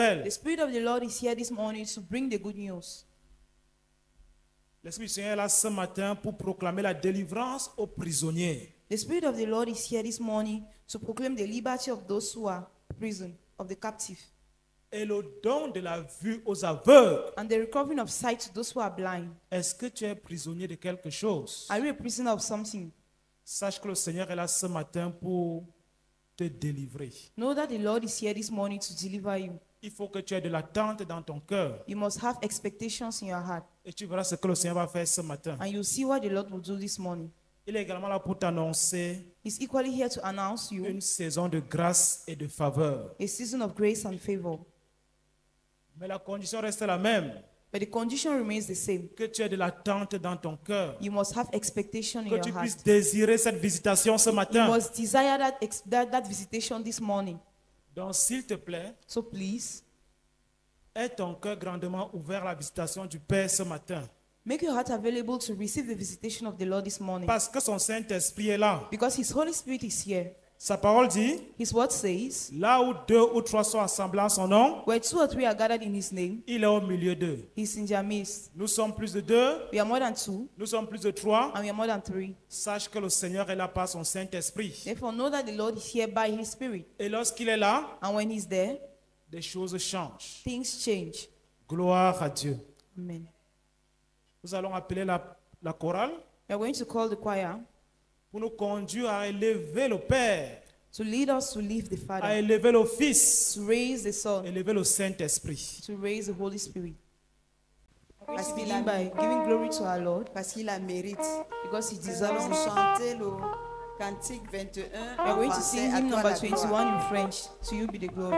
appelle. The Spirit of the Lord is here this morning to bring the good news. L'Esprit du Seigneur est là ce matin pour proclamer la délivrance aux prisonniers. The Spirit of the Lord is here this morning to proclaim the liberty of those who are in prison, of the captive, Et le don de la vue aux aveugles. and the recovering of sight to those who are blind. Est-ce que tu es prisonnier de quelque chose? Are you a prisoner of something? Sache que le Seigneur est là ce matin pour te délivrer. Know that the Lord is here this morning to deliver you. Il faut que tu aies de l'attente dans ton cœur. You must have expectations in your heart, Et tu verras ce que le Seigneur va faire ce matin. and you'll see what the Lord will do this morning. Il est également là pour t'annoncer He's equally here to announce you une saison de grâce et de faveur. a season of grace and favor. Mais la condition reste la même. But the condition remains the same. Que tu aies de l'attente dans ton cœur. You must have expectation in Que your tu puisses heart. désirer cette visitation ce You matin. must desire that visitation this morning. Donc s'il te plaît, So please, aie ton cœur grandement ouvert à la visitation du Père ce matin. make your heart available to receive the visitation of the Lord this morning. Parce que son Saint-Esprit est là. Because His Holy Spirit is here. Sa parole dit, His word says, là où 2 ou 3 sont assemblés en son nom, where 2 or 3 are gathered in His name, il est au milieu d'eux. He's in their midst. Nous sommes plus de 2, We are more than 2, nous sommes plus de 3. and we are more than 3. Sache que le Seigneur est là par son Saint-Esprit. Therefore, know that the Lord is here by His Spirit. Et lorsqu'il est là, And when He's there, des choses changent. things change. Gloire à Dieu. Amen. Nous allons appeler la chorale We are going to call the choir pour nous conduire à élever le Père, to lead us to leave the à Father, élever le Fils, to raise the à Son, élever le Saint-Esprit. to raise the Holy Spirit. Parce Let's qu'il begin by a, giving glory to our Lord parce qu'il la mérite. because He Nous deserves allons it. chanter le cantique 21 We are en going to français. sing À hymn toi number la gloire. 21 in French. To you be the glory.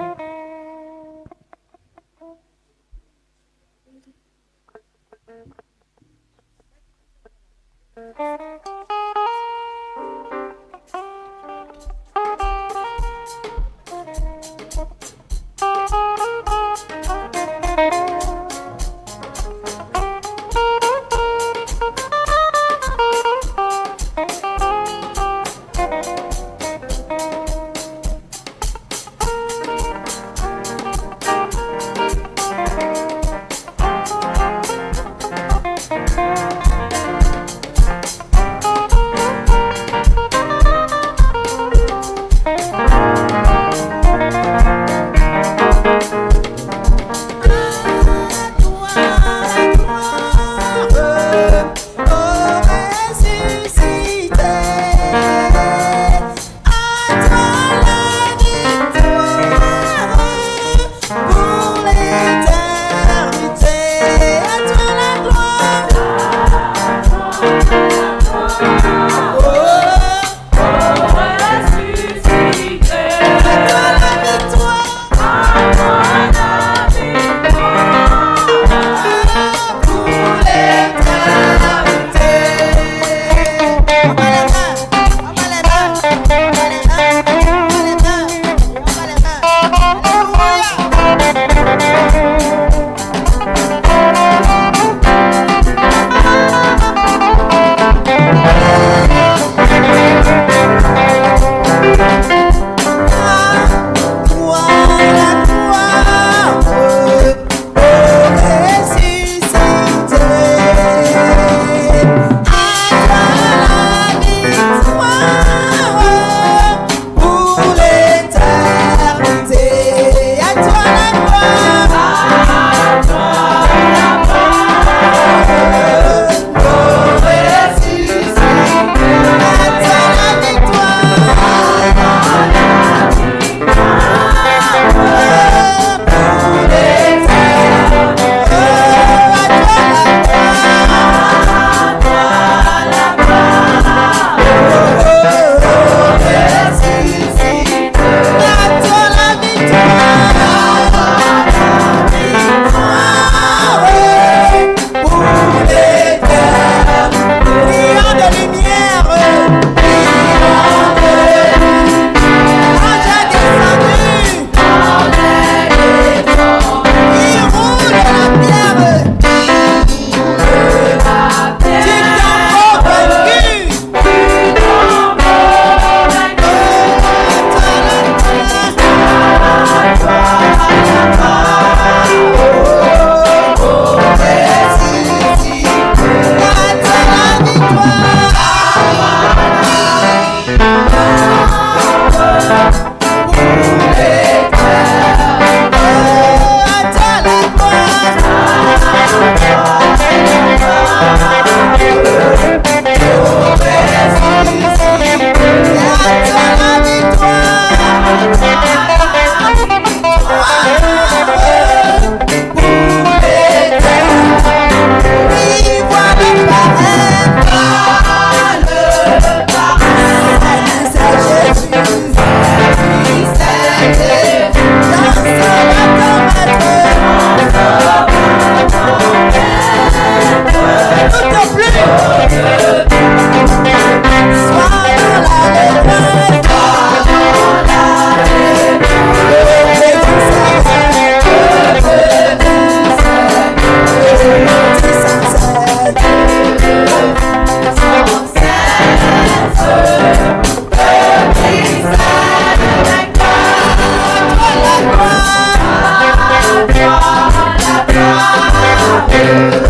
Le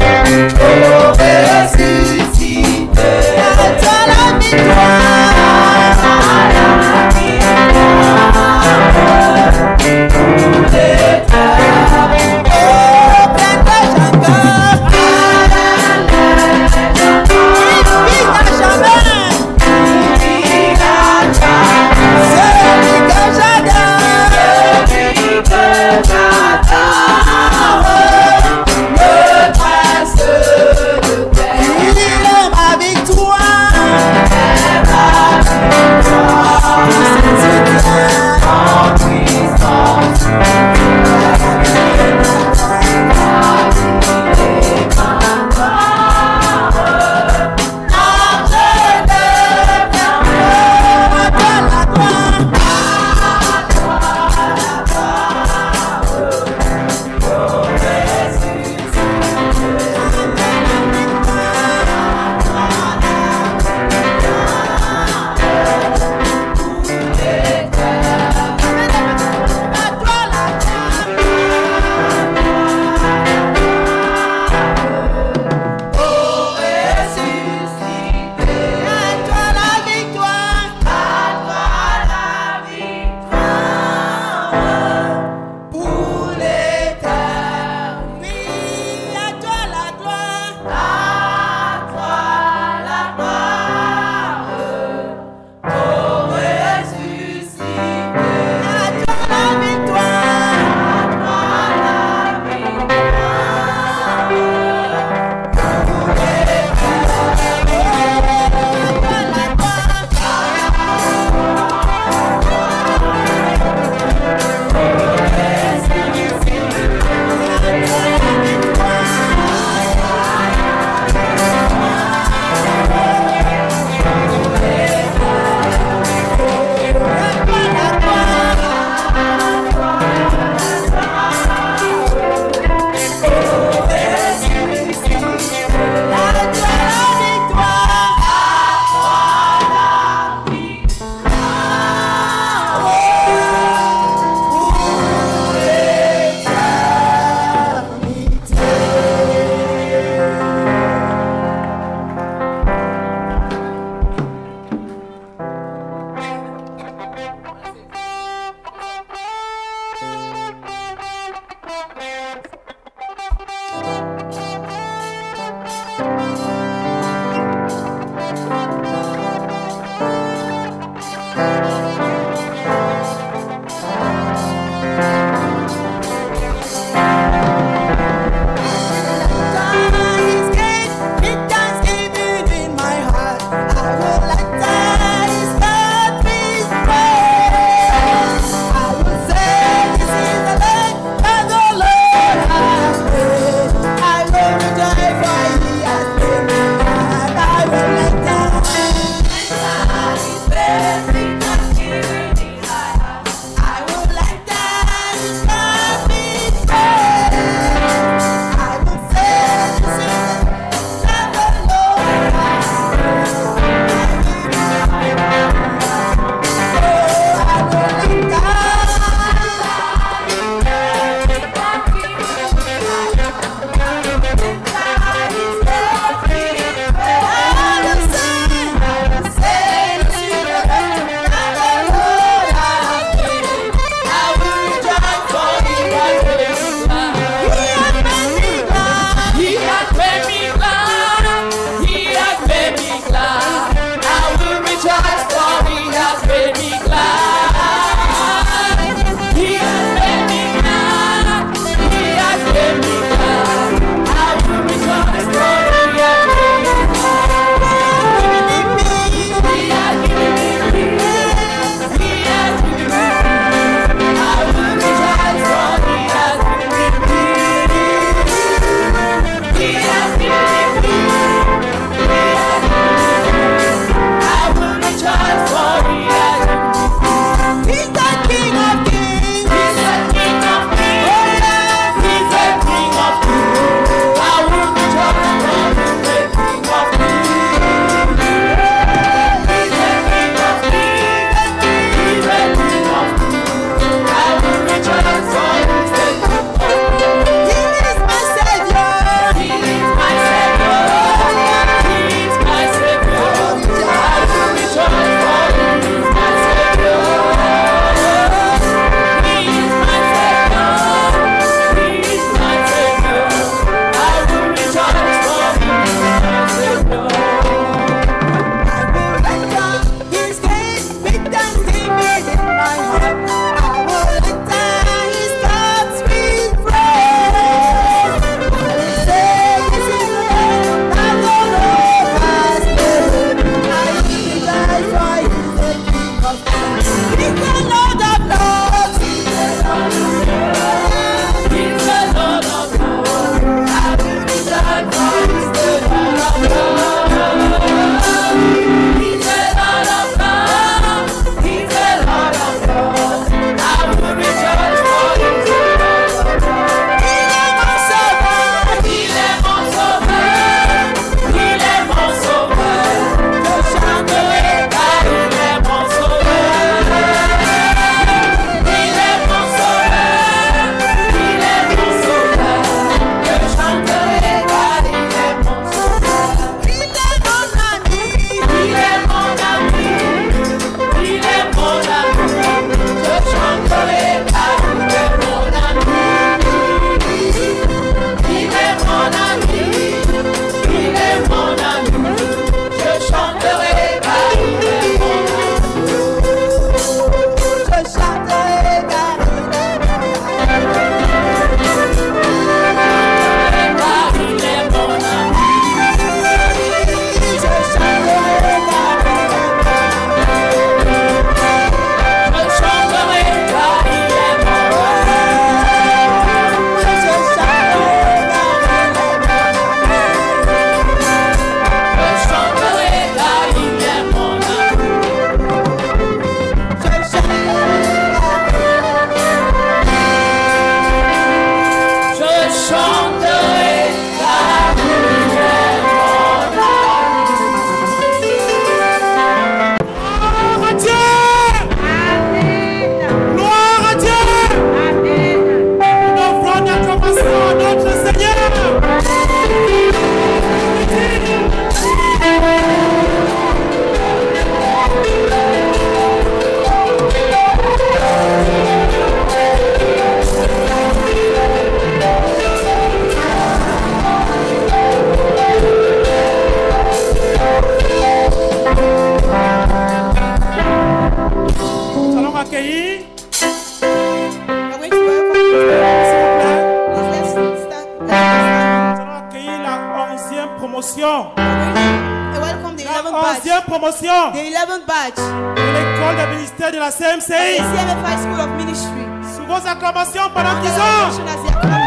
11e promotion the 11th batch, de l'école de ministère de la the CMCI. CMFI School of Ministry. Sous vos acclamations pendant 10 ans. Celebration as they are coming.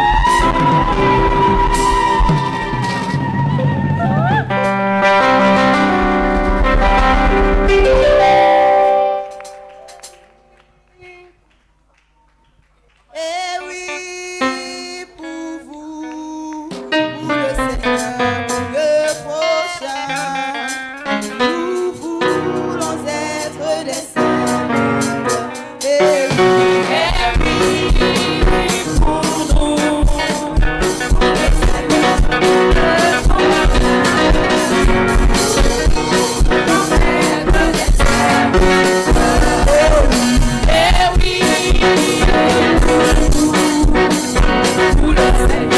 Eh oui, pour vous, pour le Seigneur, pour le prochain, nous voulons être des serviteurs. Eh oui, pour nous, pour le Seigneur,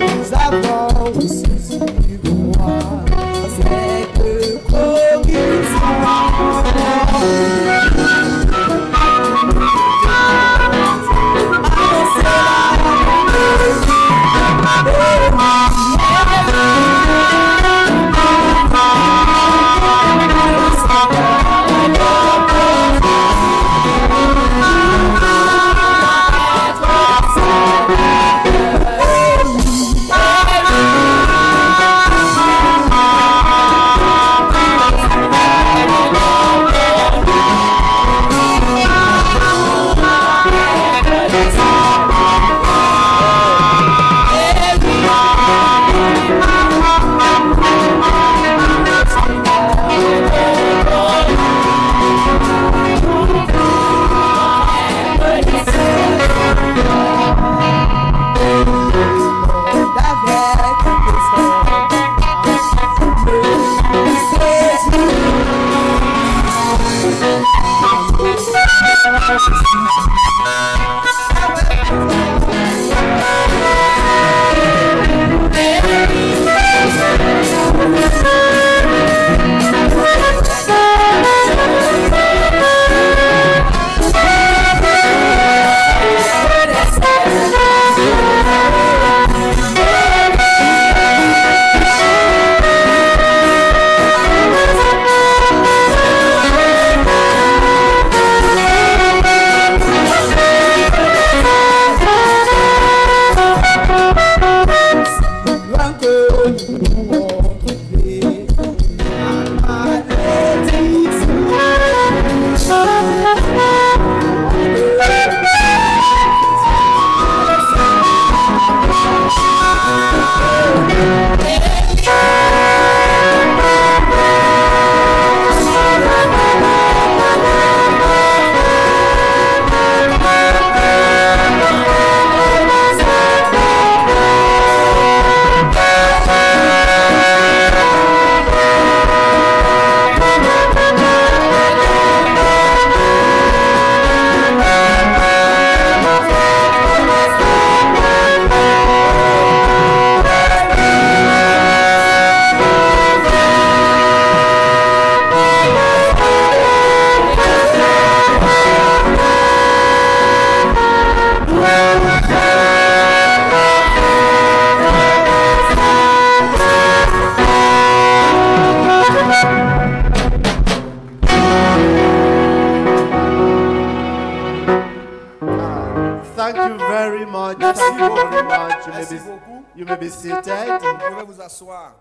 nous avons aussi du roi, c'est que You may be seated. Vous pouvez vous asseoir.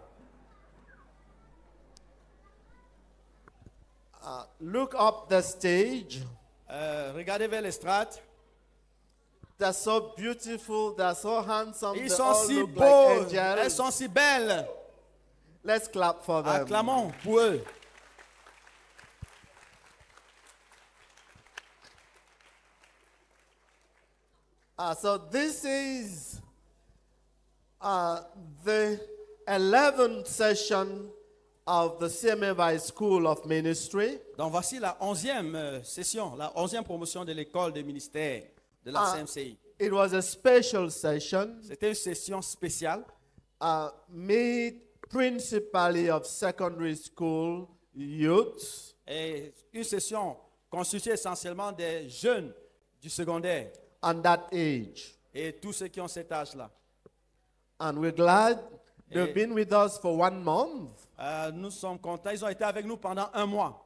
Look up the stage. Regardez vers l'estrade. They're so beautiful. They're so handsome. Ils They sont all si look beaux, like elles angels. sont si belles. Let's clap for them. Acclamons pour eux. So this is the 11th session of the CMFI School of Ministry. Donc voici la 11e session, la 11e promotion de l'école des ministères de la CMCI. It was a special session C'était une session spéciale made principally of secondary school youths. et une session constituée essentiellement des jeunes du secondaire And that age. et tous ceux qui ont cet âge-là. And we're glad they've Eh. been with us for 1 month. Nous sommes contents, ils ont été avec nous pendant 1 mois.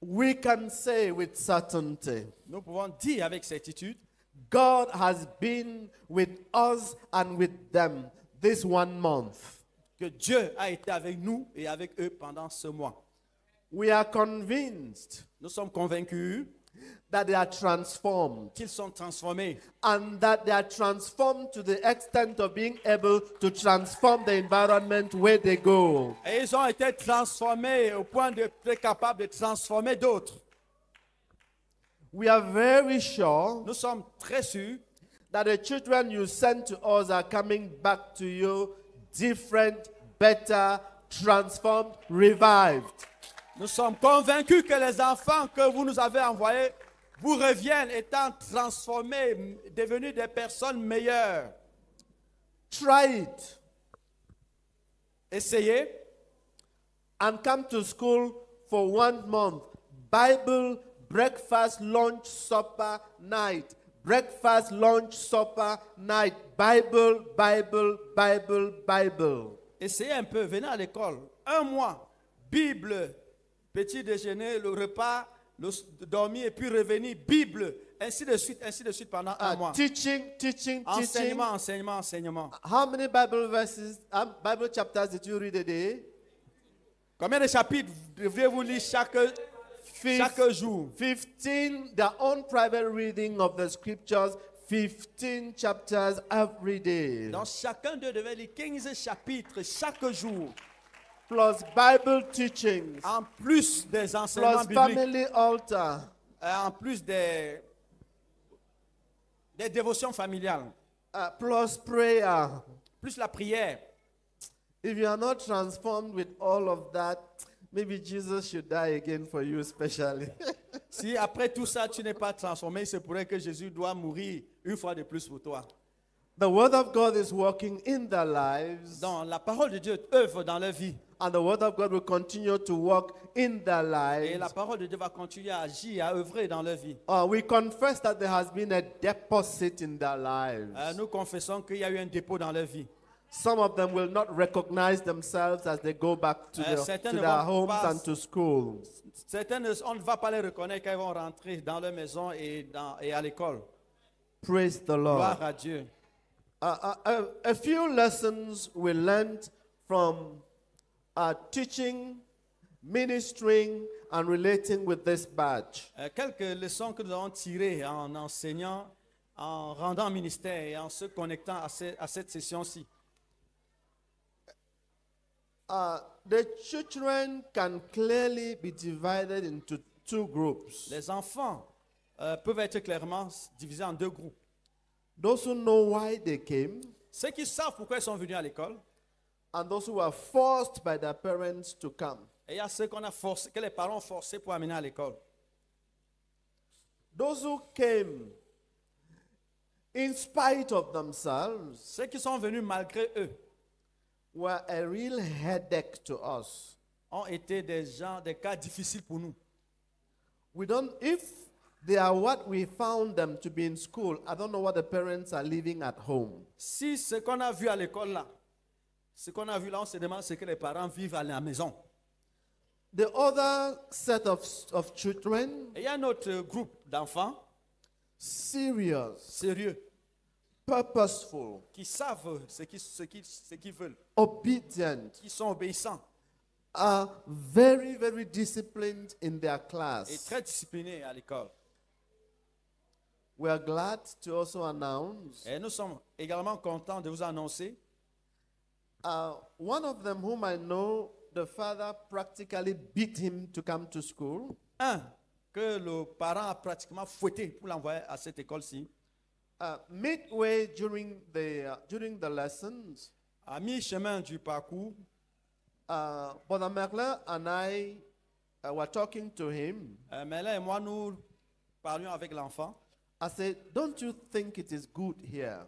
We can say with certainty, Nous pouvons dire avec certitude, God has been with us and with them this 1 month. que Dieu a été avec nous et avec eux pendant ce mois. We are convinced Nous sommes convaincus that they are transformed qu'ils sont transformés and that they are transformed to the extent of being able to transform the environment where they go. et ils ont été transformés au point d'être capables de transformer d'autres. We are very sure Nous sommes très sûrs that the children you sent to us are coming back to you different, better, transformed, revived. Nous sommes convaincus que les enfants que vous nous avez envoyés vous reviennent étant transformés, devenus des personnes meilleures. Try it Essayez and come to school for 1 month. Bible, breakfast, lunch, supper, night. Breakfast, lunch, supper, night. Bible, Bible, Bible, Bible. Essayez un peu, venez à l'école. 1 mois, Bible, petit déjeuner, le repas, dormir et puis revenir, Bible, ainsi de suite pendant 1 mois. Teaching, teaching, teaching. Enseignement, enseignement, enseignement. How many Bible verses, Bible chapters did you read a day? Combien de chapitres devriez-vous lire chaque jour? 15, their own private reading of the scriptures, 15 chapters every day. Donc chacun d'eux devait lire 15 chapitres chaque jour, Plus Bible teachings, en plus des enseignements plus bibliques, family altar, en plus des dévotions familiales, plus prayer. plus la prière. If you are not transformed with all of that, maybe Jesus should die again for you especially. Si après tout ça, tu n'es pas transformé, il se pourrait que Jésus doit mourir une fois de plus pour toi. The word of God is working in their lives, Donc la parole de Dieu œuvre dans leur vie. and the word of God will continue to work in their Et la lives. parole de Dieu va continuer à agir, à œuvrer dans leur vie. We confess that there has been a deposit in their lives. Nous confessons qu'il y a eu un dépôt dans leur vie. Some of them will not recognize themselves as they go back to certains ne their vont homes pas- and to schools. Certains, on ne va pas les reconnaître quand ils vont rentrer dans leur maison et à l'école. Praise the Lord. Gloire à Dieu. A few lessons we learned from teaching, ministering, and relating with this badge. Quelques leçons que nous avons tirées en enseignant, en rendant ministère et en se connectant à cette session-ci. The children can clearly be divided into 2 groups. Les enfants peuvent être clairement divisés en 2 groupes. Those who know why they came, Ceux qui savent pourquoi ils sont venus à l'école, and those who are forced by their parents to come. et il y a ceux que les parents ont forcés pour amener à l'école. Those who came in spite of themselves Ceux qui sont venus malgré eux were a real headache to us. ont été des cas difficiles pour nous. If they are what we found them to be in school, I don't know what the parents are living at home. Si ce qu'on a vu à l'école là, on se demande ce que les parents vivent à la maison. The other set of children, Et il y a un autre groupe d'enfants serious, sérieux purposeful, qui savent ce qu'ils veulent, obedient, qui sont obéissants are very, very disciplined in their et class. très disciplinés à l'école. We are glad to also announce Et nous sommes également contents de vous annoncer one of them whom I know, the father practically beat him to come to school. que le parent a pratiquement fouetté pour l'envoyer à cette école-ci. Midway during the lessons, À mi-chemin du parcours, Brother Merle and I were talking to him. Merlin et moi, nous parlions avec l'enfant. I said, "Don't you think it is good here?"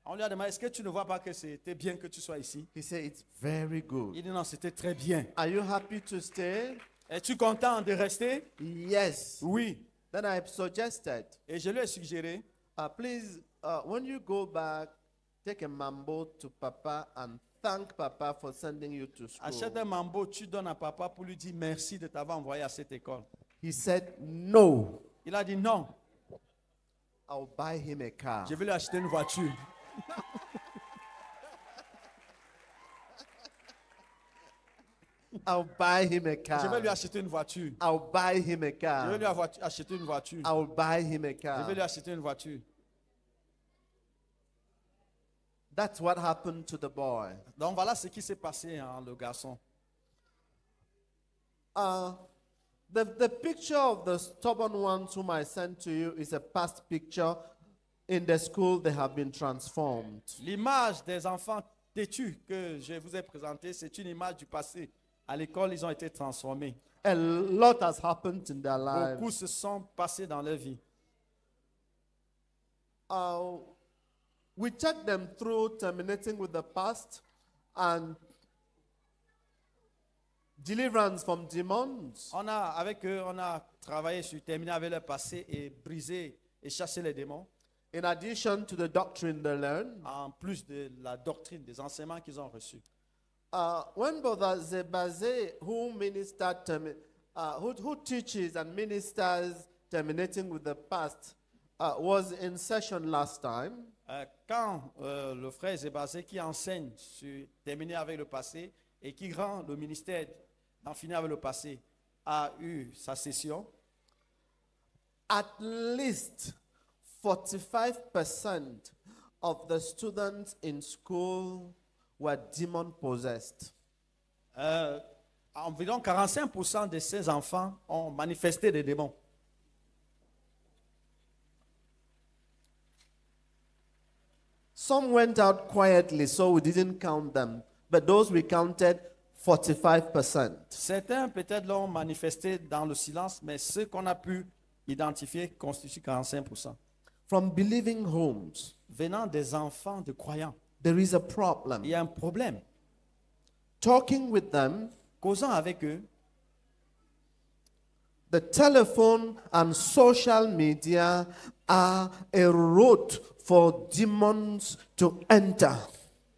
On lui a demandé, est-ce que tu ne vois pas que c'était bien que tu sois ici? He said, "It's very good." Il dit, non, c'était très bien. Are you happy to stay? Es-tu content de rester? Yes. Oui. Then I suggested, Et je lui ai suggéré, please, when you go back, take a mambo to Papa and thank Papa for sending you to achète school. un mambo, tu donnes à papa pour lui dire merci de t'avoir envoyé à cette école. He said, "No, Il a dit, non, I'll buy him a car." je vais lui acheter une voiture. I'll buy him a Je vais lui car. acheter une voiture. I'll buy him a Je vais car. lui acheter une voiture. I'll buy him a Je vais car. lui acheter une voiture. That's what happened to the boy. Donc voilà ce qui s'est passé, hein, le garçon. The picture of the stubborn ones whom I sent to you is a past picture. In the school, they have been transformed. L'image des enfants têtus que je vous ai présentée, c'est une image du passé. À l'école, ils ont été transformés. A lot has happened in their Beaucoup lives. se sont passés dans leur vie. We checked them through terminating with the past and deliverance from demons. Avec eux, on a travaillé sur terminer avec le passé et briser et chasser les démons. In addition to the doctrine they learned, En plus de la doctrine, des enseignements qu'ils ont reçus. when Brother Zebaze, who teaches and ministers terminating with the past, was in session last time, Quand le frère Zébazé qui enseigne sur terminer avec le passé et qui rend le ministère d'en finir avec le passé a eu sa session, at least 45% of the students in school were demon possessed. environ 45% de ces enfants ont manifesté des démons. Some went out quietly, so we didn't count them. But those we counted, 45%. Certains peut-être l'ont manifesté dans le silence, mais ceux qu'on a pu identifier constituent 45%. From believing homes, Venant des enfants de croyants, there is a il problem. y a un problème. Talking with them, Causant avec eux, the telephone and social media are a route for demons to enter.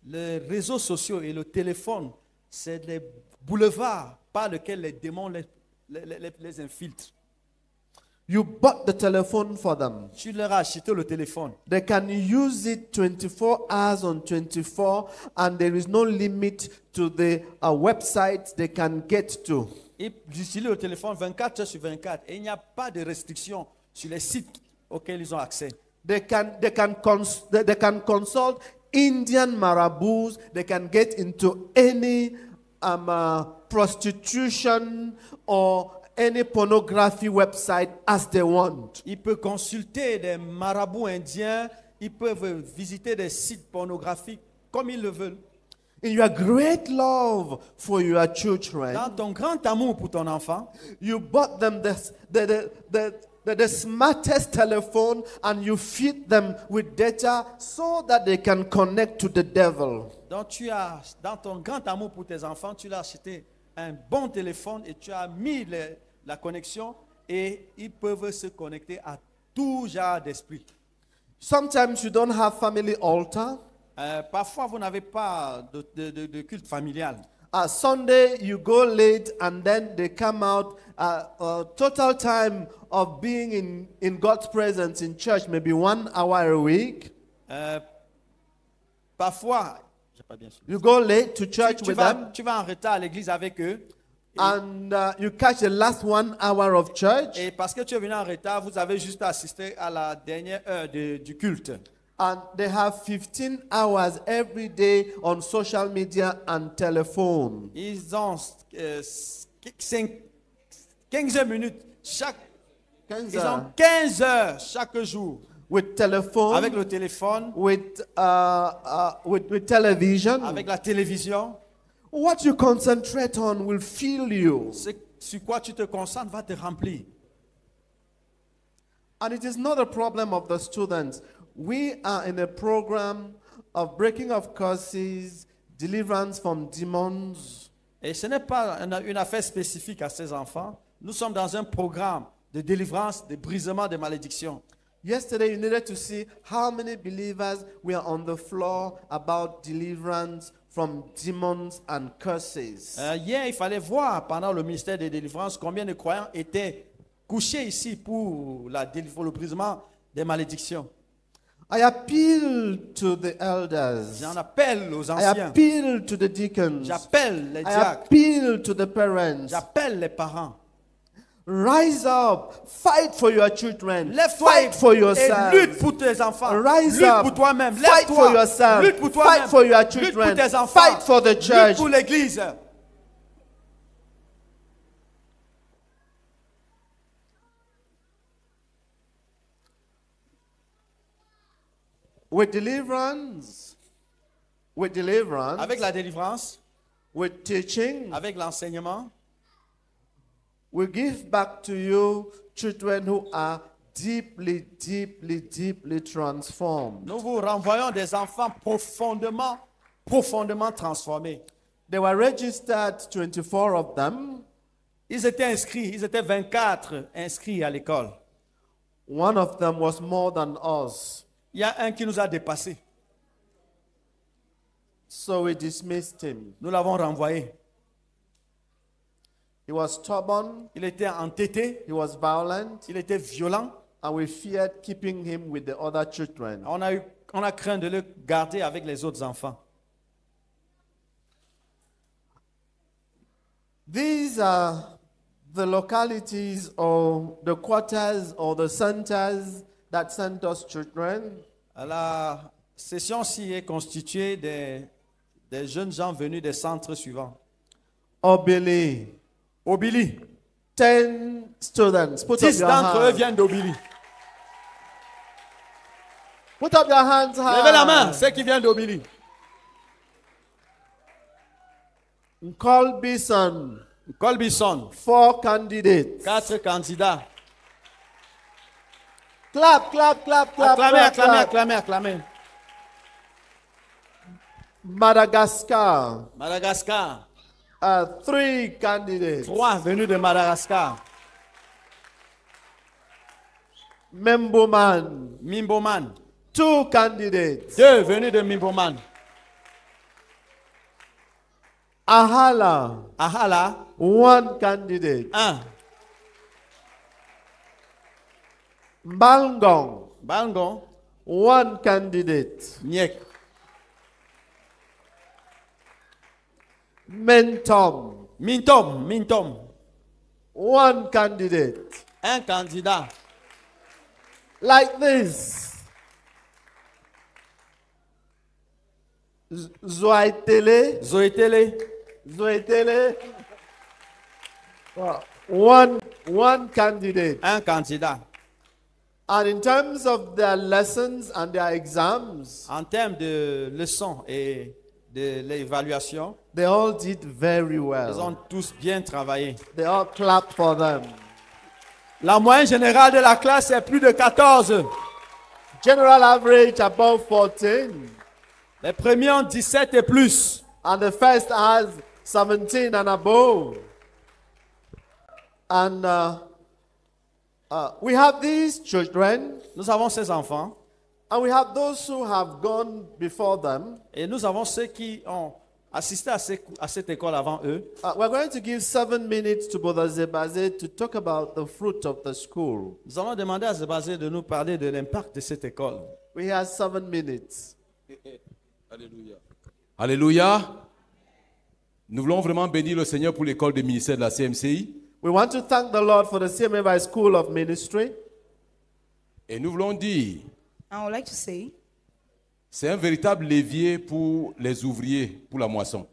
les réseaux sociaux et le téléphone, c'est les boulevards par lesquels les démons les infiltrent. You bought the telephone for them. Tu leur as acheté le téléphone. They can use it 24 hours on 24, and there is no limit to the websites they can get to. Ils utilisent le téléphone 24 heures sur 24 et il n'y a pas de restriction sur les sites auxquels ils ont accès. They can consult Indian marabouts. They can get into any prostitution or any pornography website as they want. Ils peuvent consulter des marabouts indiens, ils peuvent visiter des sites pornographiques comme ils le veulent. In your great love for your children, Dans ton grand amour pour ton enfant, you bought them the smartest telephone and you feed them with data so that they can connect to the devil. donc tu as, dans ton grand amour pour tes enfants, tu leur as acheté un bon téléphone et tu as mis la connexion et ils peuvent se connecter à tout genre d'esprit. Sometimes you don't have family altar. Parfois, vous n'avez pas de culte familial. Sunday, you go late and then they come out. Total time of being in God's presence in church, maybe 1 hour a week. Parfois, j'ai pas bien sûr. You go late to church with them. Tu vas en retard à l'église avec eux. and you catch the last 1 hour of church, Et parce que tu es venu en retard, vous avez juste assisté à la dernière heure du culte. and they have 15 hours every day on social media and telephone. Ils ont 15 minutes chaque. Ils ont 15 heures chaque jour With telephone, avec le téléphone, with television. avec la télévision. What you concentrate on will fill you. Ce sur quoi tu te concentres va te remplir. And it is not a problem of the students. We are in a program of breaking of curses, deliverance from demons. Et ce n'est pas une affaire spécifique à ces enfants. Nous sommes dans un programme de délivrance, de brisement des malédictions. Yesterday, you needed to see how many believers were on the floor about deliverance from demons and curses. Hier, il fallait voir pendant le ministère des délivrances combien de croyants étaient couchés ici pour le brisement des malédictions. I appeal to the elders. J'en appelle aux I anciens. appeal to the deacons. J'appelle les I diacres. appeal to the parents. J'appelle les parents. Rise up, fight for your children, Lève-toi fight for et yourself. lutte pour tes enfants. Rise Lutte up, pour toi-même. fight for Lève-toi. yourself, Lutte pour fight toi-même. for your Lutte pour children, tes enfants. fight for the Lutte church. pour l'église. With deliverance, Avec la délivrance, with teaching, avec l'enseignement, we give back to you children who are deeply, deeply, deeply transformed. nous vous renvoyons des enfants profondément, profondément transformés. There were registered 24 of them. Ils étaient inscrits, ils étaient 24 inscrits à l'école. One of them was more than us. Il y a un qui nous a dépassés. So we dismissed him. Nous l'avons renvoyé. He was stubborn, Il était entêté, he was violent, il était violent. and we feared keeping him with the other children. On a craint de le garder avec les autres enfants. These are the localities or the quarters or the centers that sent us children. La session-ci est constituée des jeunes gens venus des centres suivants. Obili, Obili. 10 students. Put up 10 your d'entre eux hands. viennent d'Obili. Put up your hands high. Levez la main, ceux qui viennent d'Obili. Colbison, Colbison, 4 candidates. 4 candidats. Clap, clap, clap, clap, Acclamez, clap, acclamez, clap. acclamez, acclamez. Madagascar, Madagascar, 3 candidates. 3 venus de Madagascar. Memboman, Mimboman, 2 candidates. 2 venus de Mimboman. Ahala, Ahala, 1 candidate. 1. Balngong, Balngon, 1 candidate. Nyek. Mentom, Mintom, Mintom, 1 candidate. 1 candidat. Like this. Zoaitele, Zoetele, Zoaitele, 1 candidate. 1 candidat. And in terms of their lessons and their exams, En termes de leçons et de l'évaluation, they all did very ils well. ont tous bien travaillé. They all clapped for them. La moyenne générale de la classe est plus de 14. General average above 14. Les premiers ont 17 et plus. And the first has 17 and above. And we have these children, Nous avons ces enfants and we have those who have gone before them. et nous avons ceux qui ont assisté à cette école avant eux. We're going to give 7 minutes to Brother Zebaze to talk about the fruit of the school. Nous allons demander à Zebazé de nous parler de l'impact de cette école. We have 7 minutes. Alléluia. Alléluia. Nous voulons vraiment bénir le Seigneur pour l'école de ministère de la CMCI. We want to thank the Lord for the CMFI School of Ministry. Et nous voulons dire, I would like to say c'est un véritable levier pour les ouvriers, pour la moisson.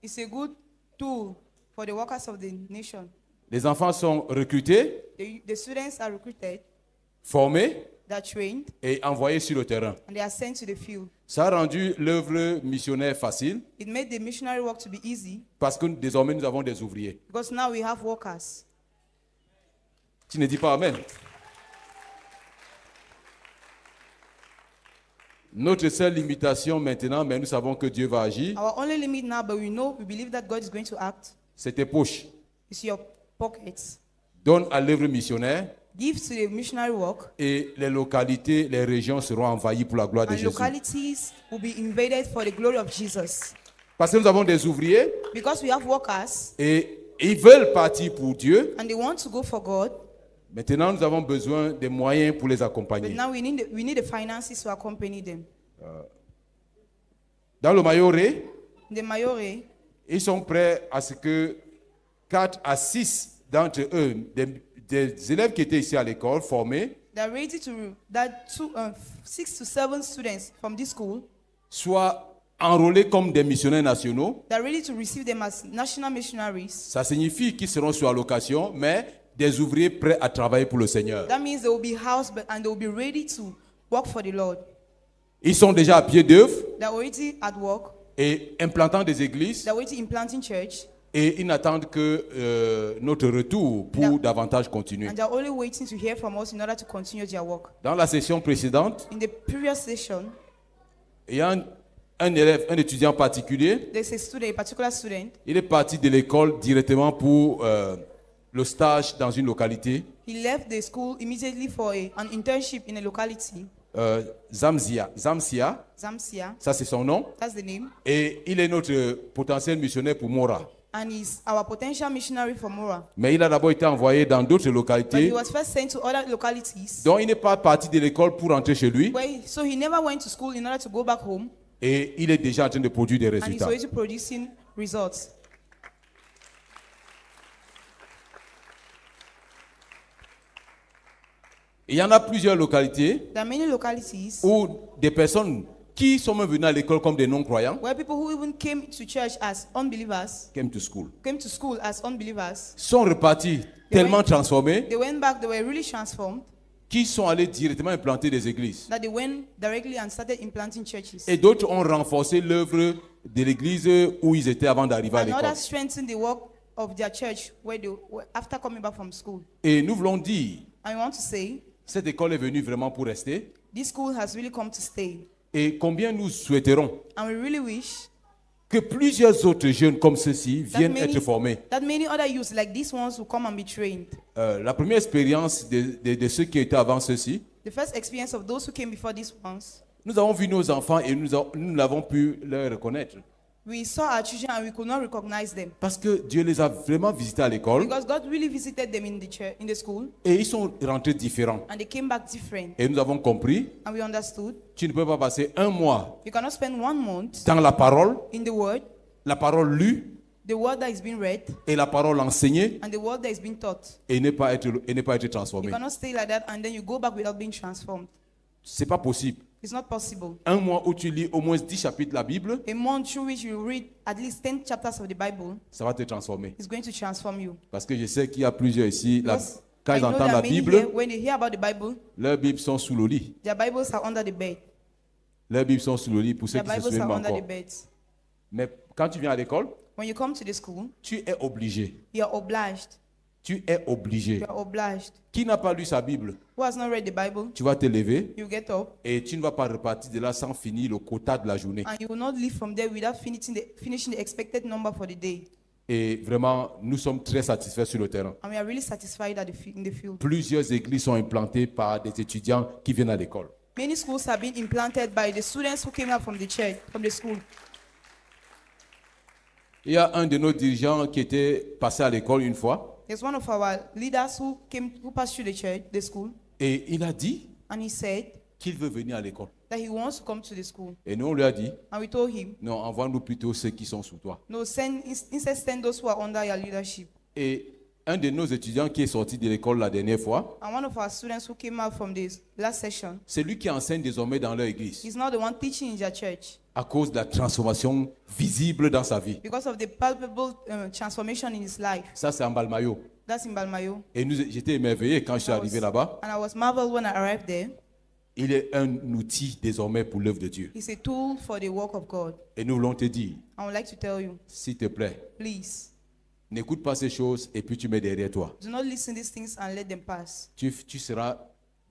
it's a good tool for the workers of the nation. Les enfants sont recrutés, The students are recruited, formés they are trained, et envoyés sur le terrain. and they are sent to the field. Ça a rendu l'œuvre missionnaire facile It made the missionary work to be easy parce que désormais nous avons des ouvriers. because now we have workers. Tu ne dis pas Amen. Notre seule limitation maintenant, mais nous savons que Dieu va agir, Our only limit now, but we believe that God is going to act, c'est tes poches. is your pockets. Donne à l'œuvre missionnaire Give to the missionary work, et les localités, les régions seront envahies pour la gloire de and Jésus. localities will be invaded for the glory of Jesus. Parce que nous avons des ouvriers Because we have workers, et ils veulent partir pour Dieu. and they want to go for God, Maintenant, nous avons besoin des moyens pour les but accompagner. now we need the finances to accompany them. Dans le Mayoré, The Mayore, ils sont prêts à ce que 4 à 6 d'entre eux, des élèves qui étaient ici à l'école, formés, they're ready to that 6 to 7 students from this school. soient enrôlés comme des missionnaires nationaux. They're ready to receive them as national missionaries. Ça signifie qu'ils seront sur allocation, mais des ouvriers prêts à travailler pour le Seigneur. That means they will be housed and they will be ready to work for the Lord. Ils sont déjà à pied d'œuvre They're already at work. et implantant des églises They're already implanting church. et ils n'attendent que notre retour pour Yeah. davantage continuer. And they're only waiting to hear from us in order to continue their work. Dans la session précédente, In the previous session, il y a un élève, un étudiant particulier, there's a student, a particular student. il est parti de l'école directement pour le stage dans une localité, He left the school immediately for an internship in a locality, Zamsia, Zamsia. ça c'est son nom, That's the name. et il est notre potentiel missionnaire pour Mora. And he's our potential missionary for Mora. Mais il a d'abord été envoyé dans d'autres But he localités, was first sent to other localities. dont il n'est pas parti de l'école pour rentrer chez lui, So he never went to school in order to go back home. et il est déjà en train de produire des And he's résultats. already producing results. Il y en a plusieurs localités There are many localities où des personnes qui sont même venues à l'école comme des non-croyants where people who even came to church as unbelievers, came to school, came to school as unbelievers, sont repartis tellement transformés they went back, they were really transformed, qu'ils sont allés directement implanter des églises. that they went directly and started implanting churches. Et d'autres ont renforcé l'œuvre de l'église où ils étaient avant d'arriver à And l'école. others strengthened the work of their church after coming back from school. Et nous voulons dire, I want to say, cette école est venue vraiment pour rester. this school has really come to stay. Et combien nous souhaiterons And we really wish que plusieurs autres jeunes comme ceux-ci viennent être formés. that many other youths like these ones will come and be trained. La première expérience de ceux qui étaient avant ceux-ci, The first experience of those who came before these ones, nous avons vu nos enfants et nous n'avons pu les reconnaître. we saw our children and we could not recognize them. Parce que Dieu les a vraiment visités à l'école Because God really visited them in the church, in the school, et ils sont rentrés différents. and they came back different. Et nous avons compris, And we understood tu ne peux pas passer un mois you cannot spend 1 month dans la parole in the word lue the word that is being read, et la parole enseignée and the word that is being taught. et ne pas être You transformé. cannot stay like that and then you go back without being transformed. C'est pas possible. It's not possible. Un mois où tu lis au moins 10 chapitres de la Bible, A month through which you read at least 10 chapters of the Bible ça va te transformer. is going to transform you. Parce que je sais qu'il y a plusieurs ici, Because quand I ils know entendent there la are many Bible, here, when they hear about the Bible, leurs Bibles sont sous le lit. their Bibles are under the bed. Leurs Bibles sont sous le lit pour ceux Their qui se Bibles souviennent are under encore. the beds. Mais quand tu viens à l'école, When you come to the school, tu es obligé. you are obliged. Tu es obligé. You are obliged. Qui n'a pas lu sa Bible? Who has not read the Bible? Tu vas te lever You get up et tu ne vas pas repartir de là sans finir le quota de la journée. and you will not leave from there without finishing the expected number for the day. Et vraiment, nous sommes très satisfaits sur le terrain. And we are really satisfied in the field. Plusieurs églises sont implantées par des étudiants qui viennent à l'école. Many schools have been implanted by the students who came out from the church, from the school. Il y a un de nos dirigeants qui était passé à l'école une fois There's one of our leaders who passed through the school, et il a dit and he said qu'il veut venir à l'école. that he wants to come to the school. Et nous, on lui a dit, And we told him, non, envoie-nous plutôt ceux qui sont sous toi. no, instead send those who are under your leadership. Et un de nos étudiants qui est sorti de l'école la dernière fois, And one of our students who came out from this last session, c'est lui qui enseigne désormais dans leur église he's not the one teaching in their church à cause de la transformation visible dans sa vie. because of the palpable transformation in his life. Ça, c'est en Balmayo. That's in Balmayo. Et j'étais émerveillé quand je suis arrivé là-bas. And I was marveled when I arrived there. Il est un outil désormais pour l'œuvre de Dieu. He's a tool for the work of God. Et nous voulons te dire, I would like to tell you, s'il te plaît, please, n'écoute pas ces choses et puis tu mets derrière toi. do not listen to these things and let them pass. Tu seras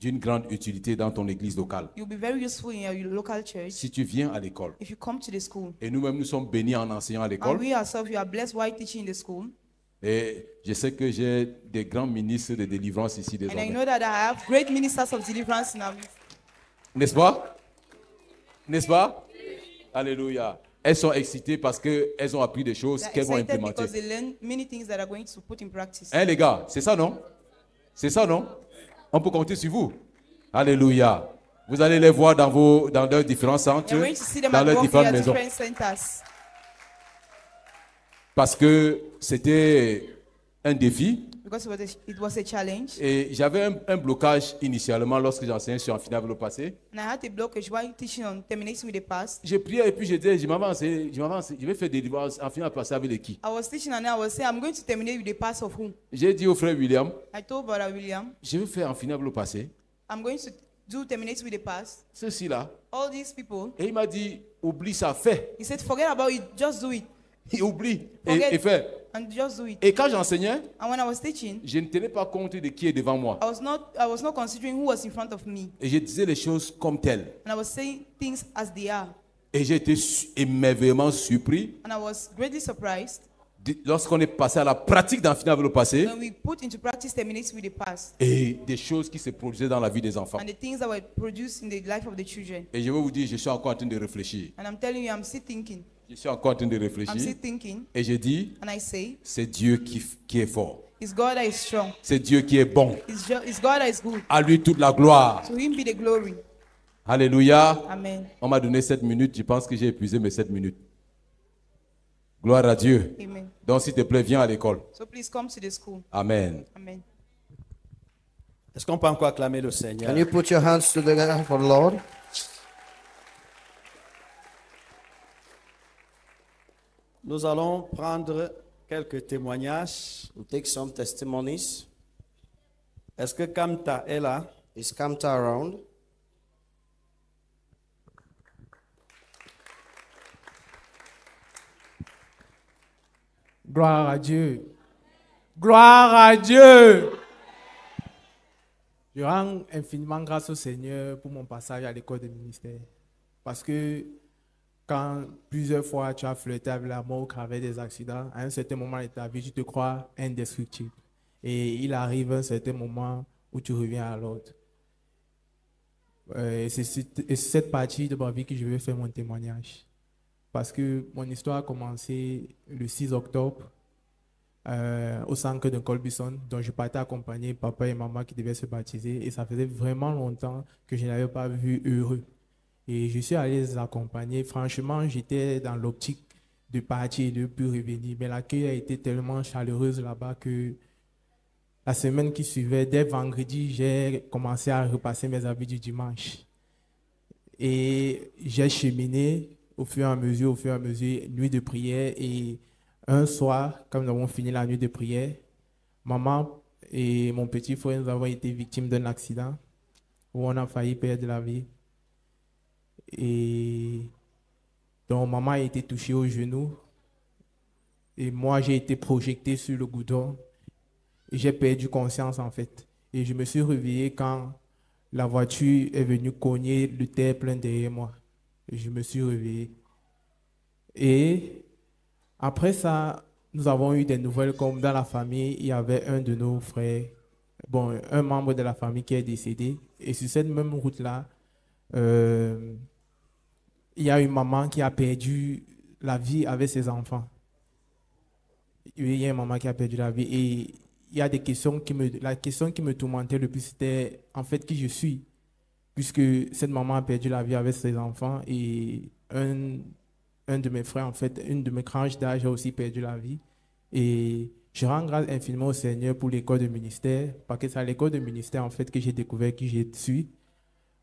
d'une grande utilité dans ton église locale. You'll be very useful in your local church Si tu viens à l'école, if you come to the school. et nous-mêmes nous sommes bénis en enseignant à And l'école, we ourselves, you are blessed while teaching in the school. et je sais que j'ai des grands ministres de délivrance ici And I désormais. know that I have great ministers of deliverance in our midst. N'est-ce pas? N'est-ce pas? Alléluia. Elles sont excitées parce qu'elles ont appris des choses They're qu'elles vont excited implémenter. because they learn many things that are going to put in practice. Hein, les gars, c'est ça, non? C'est ça, non? On peut compter sur vous. Alléluia. Vous allez les voir dans leurs différents centres, You're going to see them dans at leurs work différentes at maisons. different centers. Parce que c'était un défi. Because it was a challenge. Et j'avais un blocage initialement lorsque j'enseignais sur Amphinable passé. And I had a blockage while teaching on terminating with the past. J'ai prié et puis je disais, je m'avance, je vais faire des délivrance Amphinable passé avec les qui? I was teaching and I was saying, I'm going to terminate with the past of whom? J'ai dit au frère William, I told Brother William, je vais faire Amphinable passé. I'm going to do terminating with the past. Ceci-là. All these people, Et il m'a dit, oublie ça, fais. he said, forget about it, just do it. Il oublie Forget et fait. and just do it. Et quand j'enseignais, And when I was teaching, je ne tenais pas compte de qui est devant moi. I was not considering who was in front of me. Et je disais les choses comme telles. And I was saying things as they are. Et j'ai été émerveillement surpris And I was greatly surprised lorsqu'on est passé à la pratique d'Amphinable passé when we put into practice terminating with the past et des choses qui se produisaient dans la vie des enfants. and the things that were produced in the life of the children. Et je vais vous dire, je suis encore en train de réfléchir. And I'm telling you, I'm still thinking. Je suis encore en train de I'm réfléchir. still thinking. Et je dis, And I say, c'est Dieu qui est fort. it's God that is strong. C'est Dieu qui est bon. It's God that is good. À lui toute la gloire. To him be the glory. Alléluia. Amen. On m'a donné 7 minutes. Je pense que j'ai épuisé mes 7 minutes. Gloire à Dieu. Amen. Donc, s'il te plaît, viens à l'école. So please come to the school. Amen. Amen. Est-ce qu'on peut encore acclamer le Seigneur? Can you put your hands together for the Lord? Nous allons prendre quelques témoignages. We'll take some testimonies. Est-ce que Kamta est là? Is Kamta around? Gloire à Dieu. Gloire à Dieu. Je rends infiniment grâce au Seigneur pour mon passage à l'école de ministère. Parce que quand plusieurs fois tu as flirté avec la mort au travers des accidents, à un certain moment de ta vie, tu te crois indestructible. Et il arrive un certain moment où tu reviens à l'ordre. Et c'est cette partie de ma vie que je vais faire mon témoignage. Parce que mon histoire a commencé le 6 octobre au centre de Colbison, dont je partais accompagner papa et maman qui devaient se baptiser. Et ça faisait vraiment longtemps que je n'avais pas vu heureux. Et je suis allé les accompagner. Franchement, j'étais dans l'optique de partir et de ne plus revenir. Mais l'accueil a été tellement chaleureuse là-bas que la semaine qui suivait, dès vendredi, j'ai commencé à repasser mes habits du dimanche. Et j'ai cheminé au fur et à mesure, nuit de prière. Et un soir, comme nous avons fini la nuit de prière, maman et mon petit frère, nous avons été victimes d'un accident où on a failli perdre la vie. Et donc, maman a été touchée au genou. Et moi, j'ai été projeté sur le goudron. Et j'ai perdu conscience, en fait. Et je me suis réveillé quand la voiture est venue cogner le terre-plein derrière moi. Et je me suis réveillé. Et après ça, nous avons eu des nouvelles comme dans la famille, il y avait un de nos frères, un membre de la famille qui est décédé. Et sur cette même route-là, il y a une maman qui a perdu la vie avec ses enfants. Il y a une maman qui a perdu la vie. Et il y a des questions la question qui me tourmentait le plus, c'était en fait qui je suis. puisque cette maman a perdu la vie avec ses enfants et un de mes frères, en fait, une de mes tranches d'âge a aussi perdu la vie. Et je rends grâce infiniment au Seigneur pour l'école de ministère, parce que c'est à l'école de ministère, en fait, que j'ai découvert qui je suis,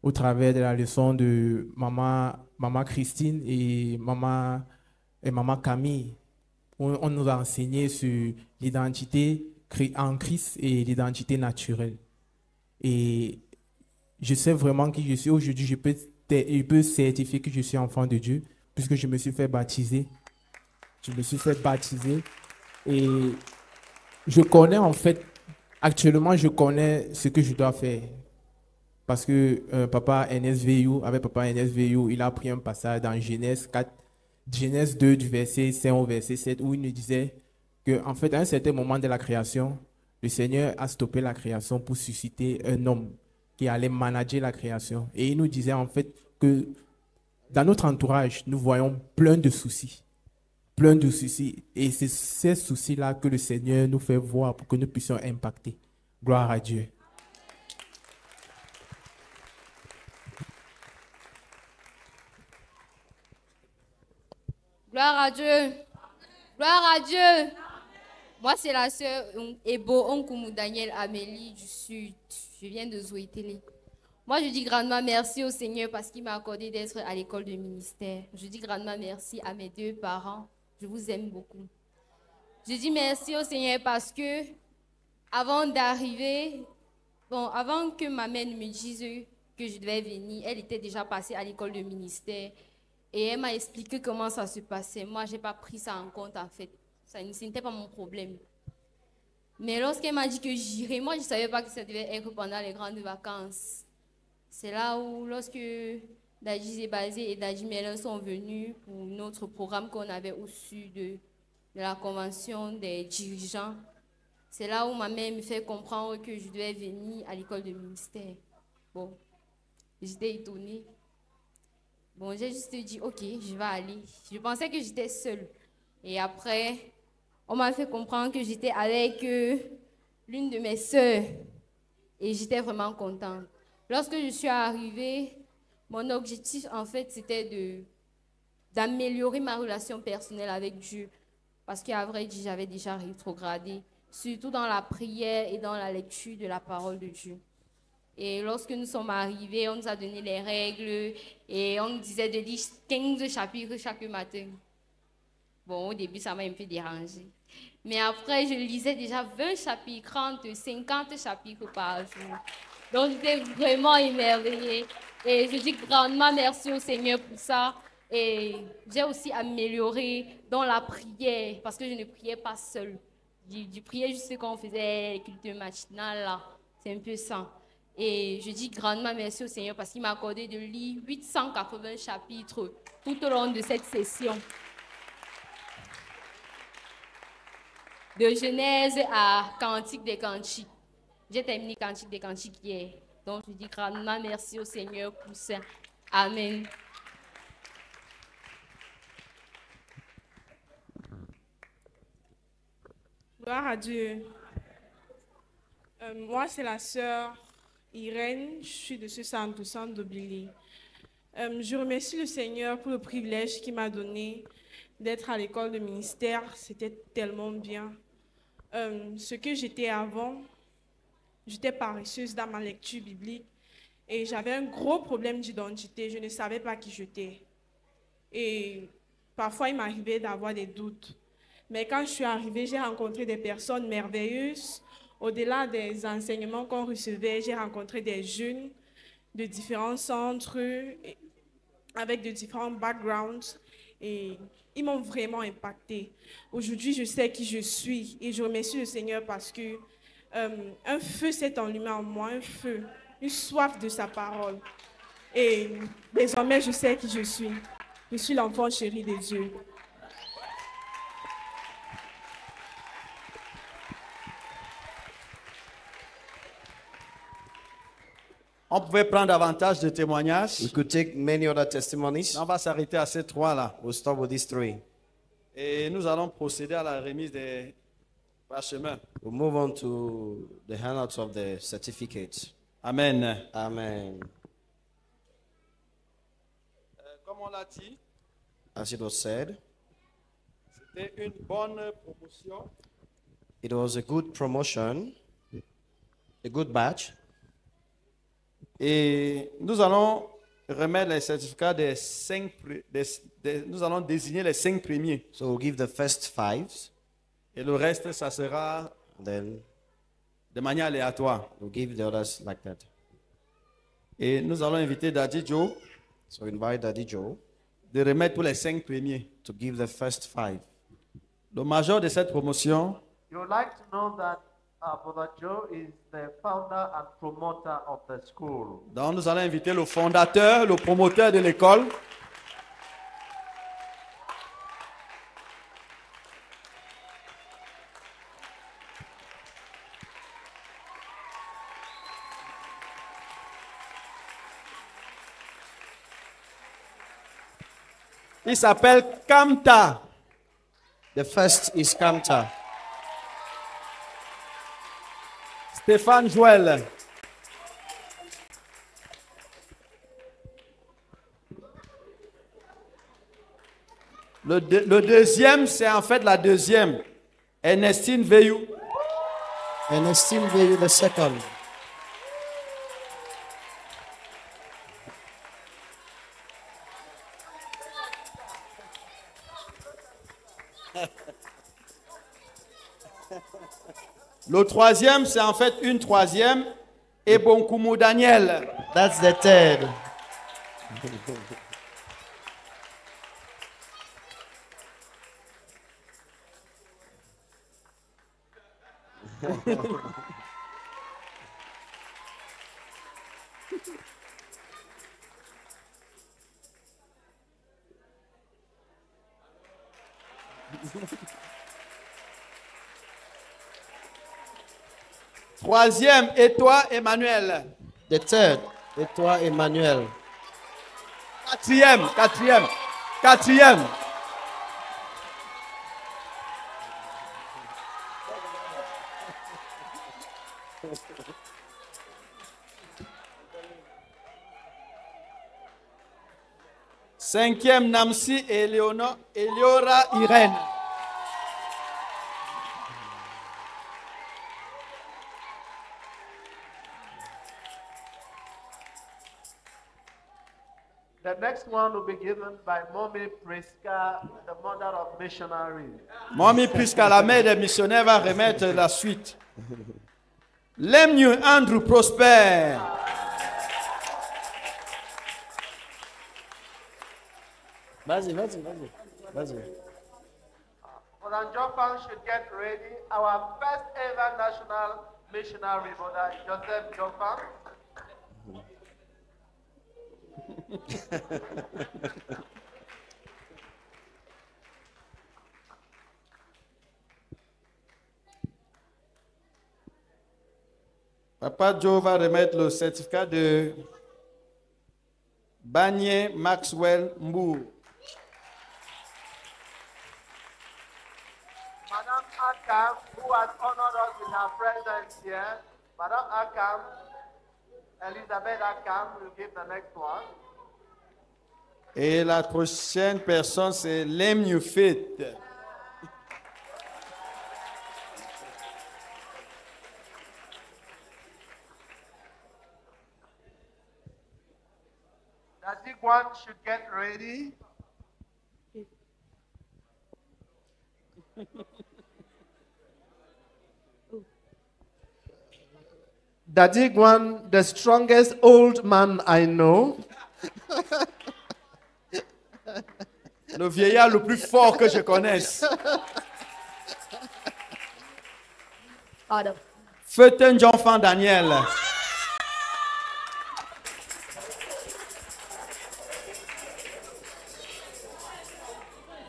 au travers de la leçon de maman Christine et maman Camille. On nous a enseigné sur l'identité en Christ et l'identité naturelle. Et je sais vraiment qui je suis. Aujourd'hui, je peux certifier que je suis enfant de Dieu, puisque je me suis fait baptiser. Je me suis fait baptiser. Et je connais, en fait, actuellement, je connais ce que je dois faire. Parce que avec papa NSVU, il a pris un passage dans Genèse 2, du verset 5 au verset 7, où il nous disait qu'en fait, à un certain moment de la création, le Seigneur a stoppé la création pour susciter un homme qui allait manager la création. Et il nous disait en fait que dans notre entourage, nous voyons plein de soucis. Plein de soucis. Et c'est ces soucis-là que le Seigneur nous fait voir pour que nous puissions impacter. Gloire à Dieu. Gloire à Dieu. Gloire à Dieu. Moi, c'est la sœur Ebo Onkumu Daniel Amélie du Sud. Je viens de Zoétélé. Moi, je dis grandement merci au Seigneur parce qu'il m'a accordé d'être à l'école de ministère. Je dis grandement merci à mes 2 parents. Je vous aime beaucoup. Je dis merci au Seigneur parce que avant d'arriver, avant que ma mère ne me dise que je devais venir, elle était déjà passée à l'école de ministère. Et elle m'a expliqué comment ça se passait. Moi, je n'ai pas pris ça en compte, en fait. Ce n'était pas mon problème. Mais lorsqu'elle m'a dit que j'irais, moi, je ne savais pas que ça devait être pendant les grandes vacances. C'est là où, lorsque Dadji Zébazé et Dadji Melun sont venus pour notre programme qu'on avait au-dessus de la convention des dirigeants, c'est là où ma mère me fait comprendre que je devais venir à l'école de ministère. Bon, j'étais étonnée. Bon, j'ai juste dit, ok, je vais aller. Je pensais que j'étais seule. Et après, on m'a fait comprendre que j'étais avec l'une de mes sœurs. Et j'étais vraiment contente. Lorsque je suis arrivée, mon objectif, en fait, c'était d'améliorer ma relation personnelle avec Dieu. Parce qu'à vrai dire, j'avais déjà rétrogradé, surtout dans la prière et dans la lecture de la parole de Dieu. Et lorsque nous sommes arrivés, on nous a donné les règles et on nous disait de lire 15 chapitres chaque matin. Bon, au début, ça m'a un peu dérangé. Mais après, je lisais déjà 20 chapitres, 30, 50 chapitres par jour. Donc, j'étais vraiment émerveillée. Et je dis grandement merci au Seigneur pour ça. Et j'ai aussi amélioré dans la prière, parce que je ne priais pas seule. Je priais juste quand on faisait les cultes matinales, là. C'est un peu ça. Et je dis grandement merci au Seigneur parce qu'il m'a accordé de lire 880 chapitres tout au long de cette session. De Genèse à Cantique des Cantiques. J'ai terminé Cantique des Cantiques hier. Donc je dis grandement merci au Seigneur pour ça. Amen. Gloire à Dieu. Moi, c'est la sœur Irène, je suis de ce centre de Billy. Je remercie le Seigneur pour le privilège qu'il m'a donné d'être à l'école de ministère. C'était tellement bien. Ce que j'étais avant, j'étais paresseuse dans ma lecture biblique et j'avais un gros problème d'identité. Je ne savais pas qui j'étais. Et parfois, il m'arrivait d'avoir des doutes. Mais quand je suis arrivée, j'ai rencontré des personnes merveilleuses. Au-delà des enseignements qu'on recevait, j'ai rencontré des jeunes de différents centres, avec de différents backgrounds, et ils m'ont vraiment impacté. Aujourd'hui, je sais qui je suis, et je remercie le Seigneur parce que un feu s'est allumé en moi, un feu, une soif de sa parole. Et désormais, je sais qui je suis. Je suis l'enfant chéri de Dieu. On pouvait prendre davantage de témoignages. We could take many other testimonies. On va s'arrêter à ces 3-là. We'll stop with these 3. Et nous allons procéder à la remise des parchemins. We'll move on to the handouts of the certificates. Amen. Amen. comme on l'a dit, As it was said, c'était une bonne promotion. it was a good promotion, a good batch. Et nous allons remettre les certificats des nous allons désigner les 5 premiers. So we'll give the first 5, Et le reste, ça sera then de manière aléatoire. we'll give the others like that. Et nous allons inviter Daddy Joe So invite Daddy Joe de remettre pour les 5 premiers. to give the first 5. Le major de cette promotion, You would like to know that Brother Joe is the founder and promoter of the school. donc nous allons inviter le fondateur, le promoteur de l'école. Il s'appelle Kamta. The first is Kamta. Stéphane Joël. Le deuxième, c'est en fait la deuxième. Ernestine Veillou. Ernestine Veyu the second. Le troisième, c'est en fait une troisième. Ebonkumu Daniel. That's the third. Troisième, et toi, Emmanuel. The third. Et toi, Emmanuel. Quatrième. Cinquième, Namsi et Eleora Irène. The next one will be given by Mommy Priska, the mother of missionaries. Mommy Priska, la mère des missionnaires, va remettre la suite. Lemniu Andrew Prosper. Vas-y. Brother Jofan should get ready. Our first ever national missionary, Brother Joseph Jofan. Papa Joe va remettre le certificat de Bagné Maxwell Mbour. Madame Akam, who has honored us with her presence here. Madame Akam, Elizabeth Akam, will give the next one. Et la prochaine personne, c'est Lemniu Fit. One should get ready. Dadigwan, the strongest old man I know. Le vieillard le plus fort que je connaisse. Feuten Jean-Fan Daniel.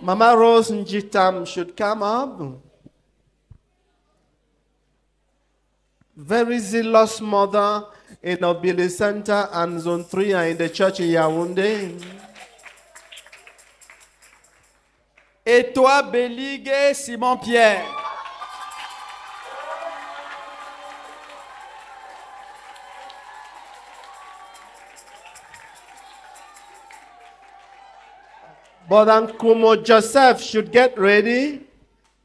Mama Rose Njitam should come up. Very zealous mother in Obili Center and Zone 3 and in the church in Yaoundé. Et toi, Béligue Simon Pierre. Brother Nkumo Joseph should get ready.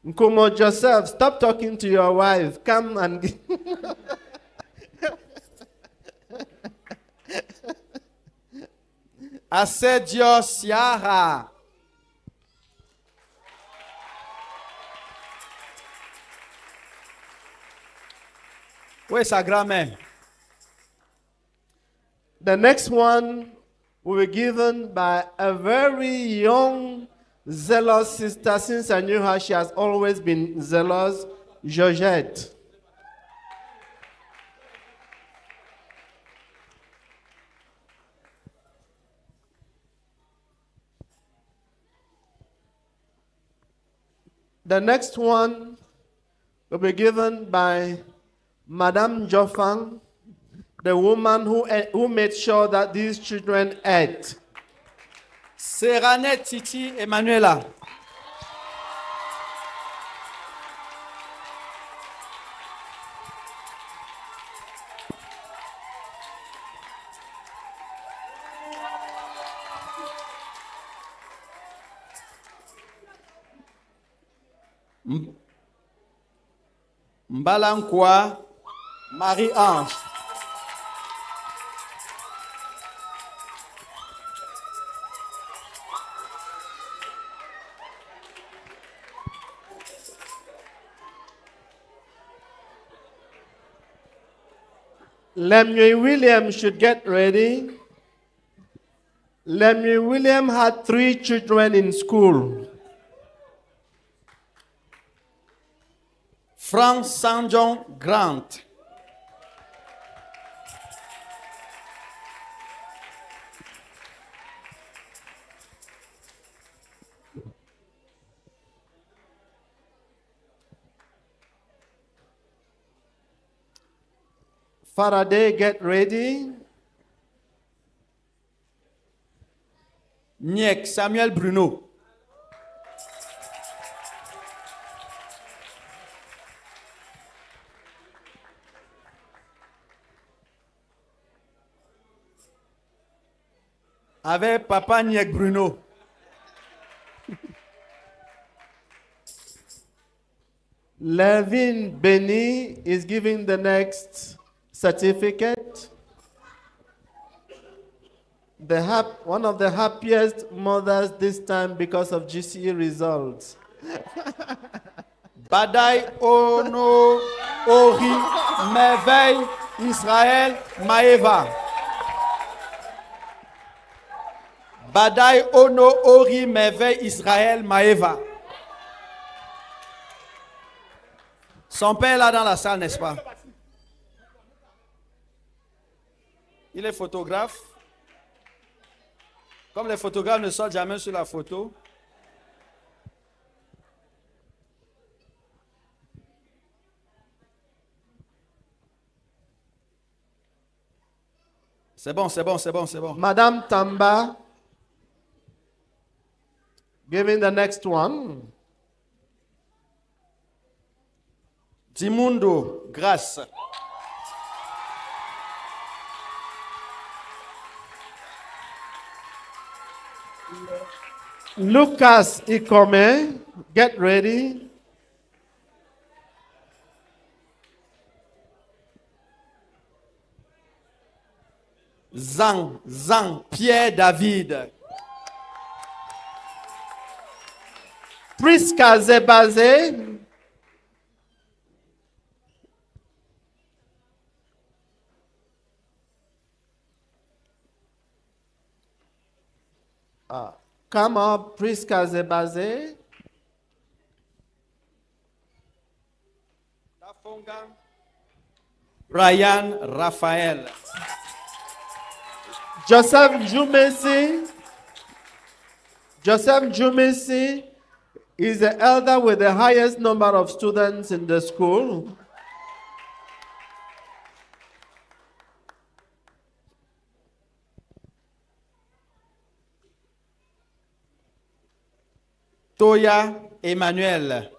Nkumo Joseph, stop talking to your wife. Come and. Asedio Siara. Où est sa grand-mère? The next one will be given by a very young, zealous sister. Since I knew her, she has always been zealous, Georgette. The next one will be given by Madame Joffang, the woman who made sure that these children ate. Seranet Titi Emanuela. Mbalankwa Marie-Ange. Lemuel William should get ready. Lemuel William had 3 children in school. Frank St. John Grant. Faraday, get ready. Niek Samuel Bruno. Avec Papa Niek Bruno. Levin Benny is giving the next certificate. One of the happiest mothers this time because of GCE results. Badai Ono Ori Merveille Israël Maeva. Badai Ono Ori Merveille Israël Maeva. Son père est là dans la salle, n'est-ce pas? Il est photographe. Comme les photographes ne sortent jamais sur la photo. C'est bon, c'est bon, c'est bon, c'est bon. Madame Tamba, giving the next one. Dimundo, grâce. Lucas Ikome, get ready. Zang, Pierre David. Priska Zebaze. Come up, Priska Zebaze. Ryan Raphaël. Joseph Jumesi. Joseph Jumesi is the elder with the highest number of students in the school. Toya Emmanuel.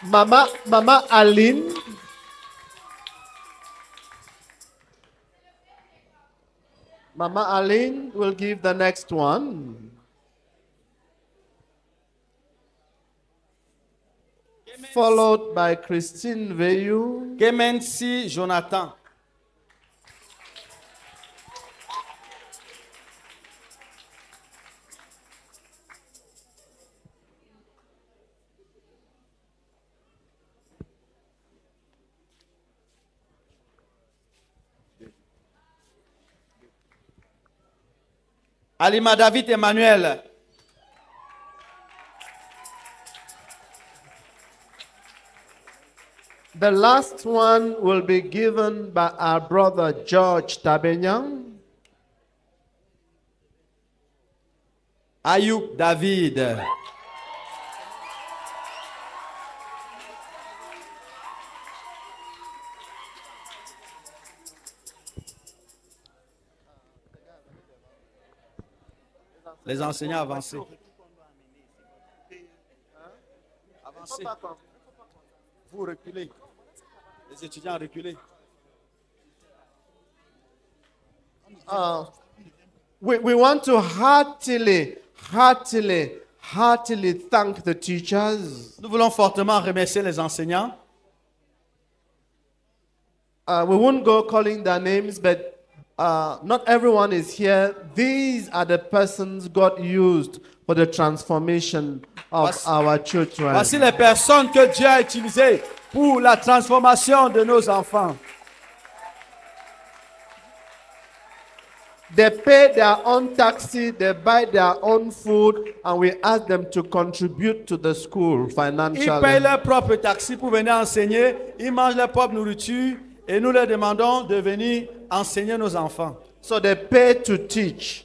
Mama Aline. Mama Aline will give the next one. Followed by Christine Veillou. Kemensi Jonathan. Alima David Emmanuel. The last one will be given by our brother George Tabenyang. Ayuk David. Les enseignants avancés. Avancez. Vous reculez. Les étudiants reculez. We want to heartily thank the teachers. Nous voulons fortement remercier les enseignants. We won't go calling their names, but not everyone is here. These are the persons God used for the transformation of our children. Voici les personnes que Dieu a utilisées pour la transformation de nos enfants. They pay their own taxi, they buy their own food, and we ask them to contribute to the school financially. Ils payent leur propre taxi pour venir enseigner. Ils mangent leur propre nourriture et nous leur demandons de venir enseigner nos enfants. So they pay to teach.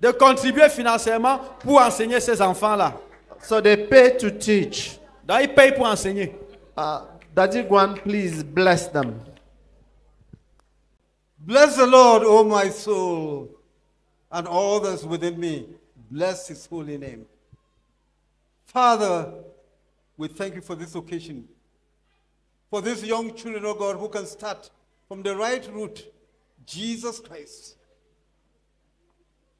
De contribuer financièrement pour enseigner ces enfants-là. So they pay to teach. Donc ils payent pour enseigner. Daddy Gwan, please bless them. Bless the Lord, O my soul, and all that's within me. Bless his holy name. Father, we thank you for this occasion. For these young children, oh God, who can start from the right route, Jesus Christ.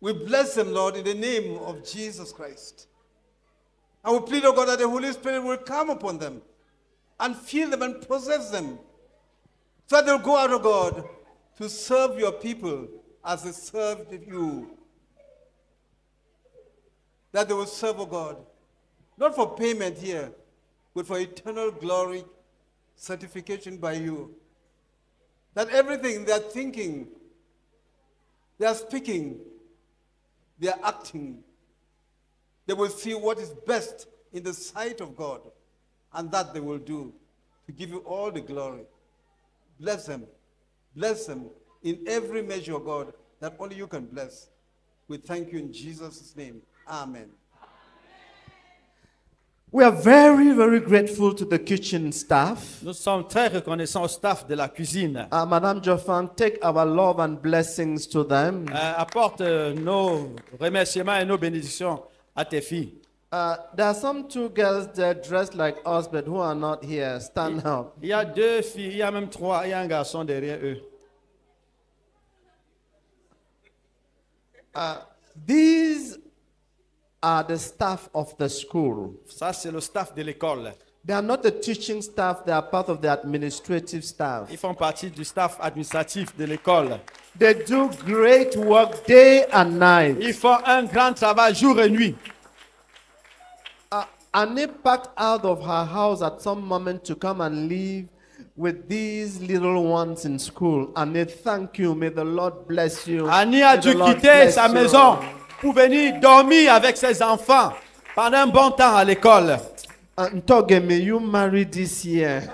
We bless them, Lord, in the name of Jesus Christ. And we plead, oh God, that the Holy Spirit will come upon them and fill them and possess them. So that they'll go out, oh God, to serve your people as they served you. That they will serve, oh God, not for payment here, but for eternal glory, certification by you. That everything they are thinking, they are speaking, they are acting, they will see what is best in the sight of God, and that they will do to give you all the glory. Bless them. Bless them in every measure, God, that only you can bless. We thank you in Jesus' name. Amen. We are very, very grateful to the kitchen staff. Nous sommes très reconnaissants au staff de la cuisine. Madame Joffan, take our love and blessings to them. Apporte nos remerciements et nos bénédictions à tes filles. There are some two girls there dressed like us, but who are not here. Stand up. Il y a deux filles, il y a même trois, il y a un garçon derrière eux. These are the staff of the school. Ça, c'est le staff de l'école. They are not the teaching staff, they are part of the administrative staff. Ils font partie du staff administratif de l'école. They do great work day and night. Ils font un grand travail jour et nuit. Annie packed out of her house at some moment to come and live with these little ones in school. Annie, thank you. May the Lord bless you. Annie a dû quitter sa maison pour venir dormir avec ses enfants pendant un bon temps à l'école. Ntoge, may you marry this year.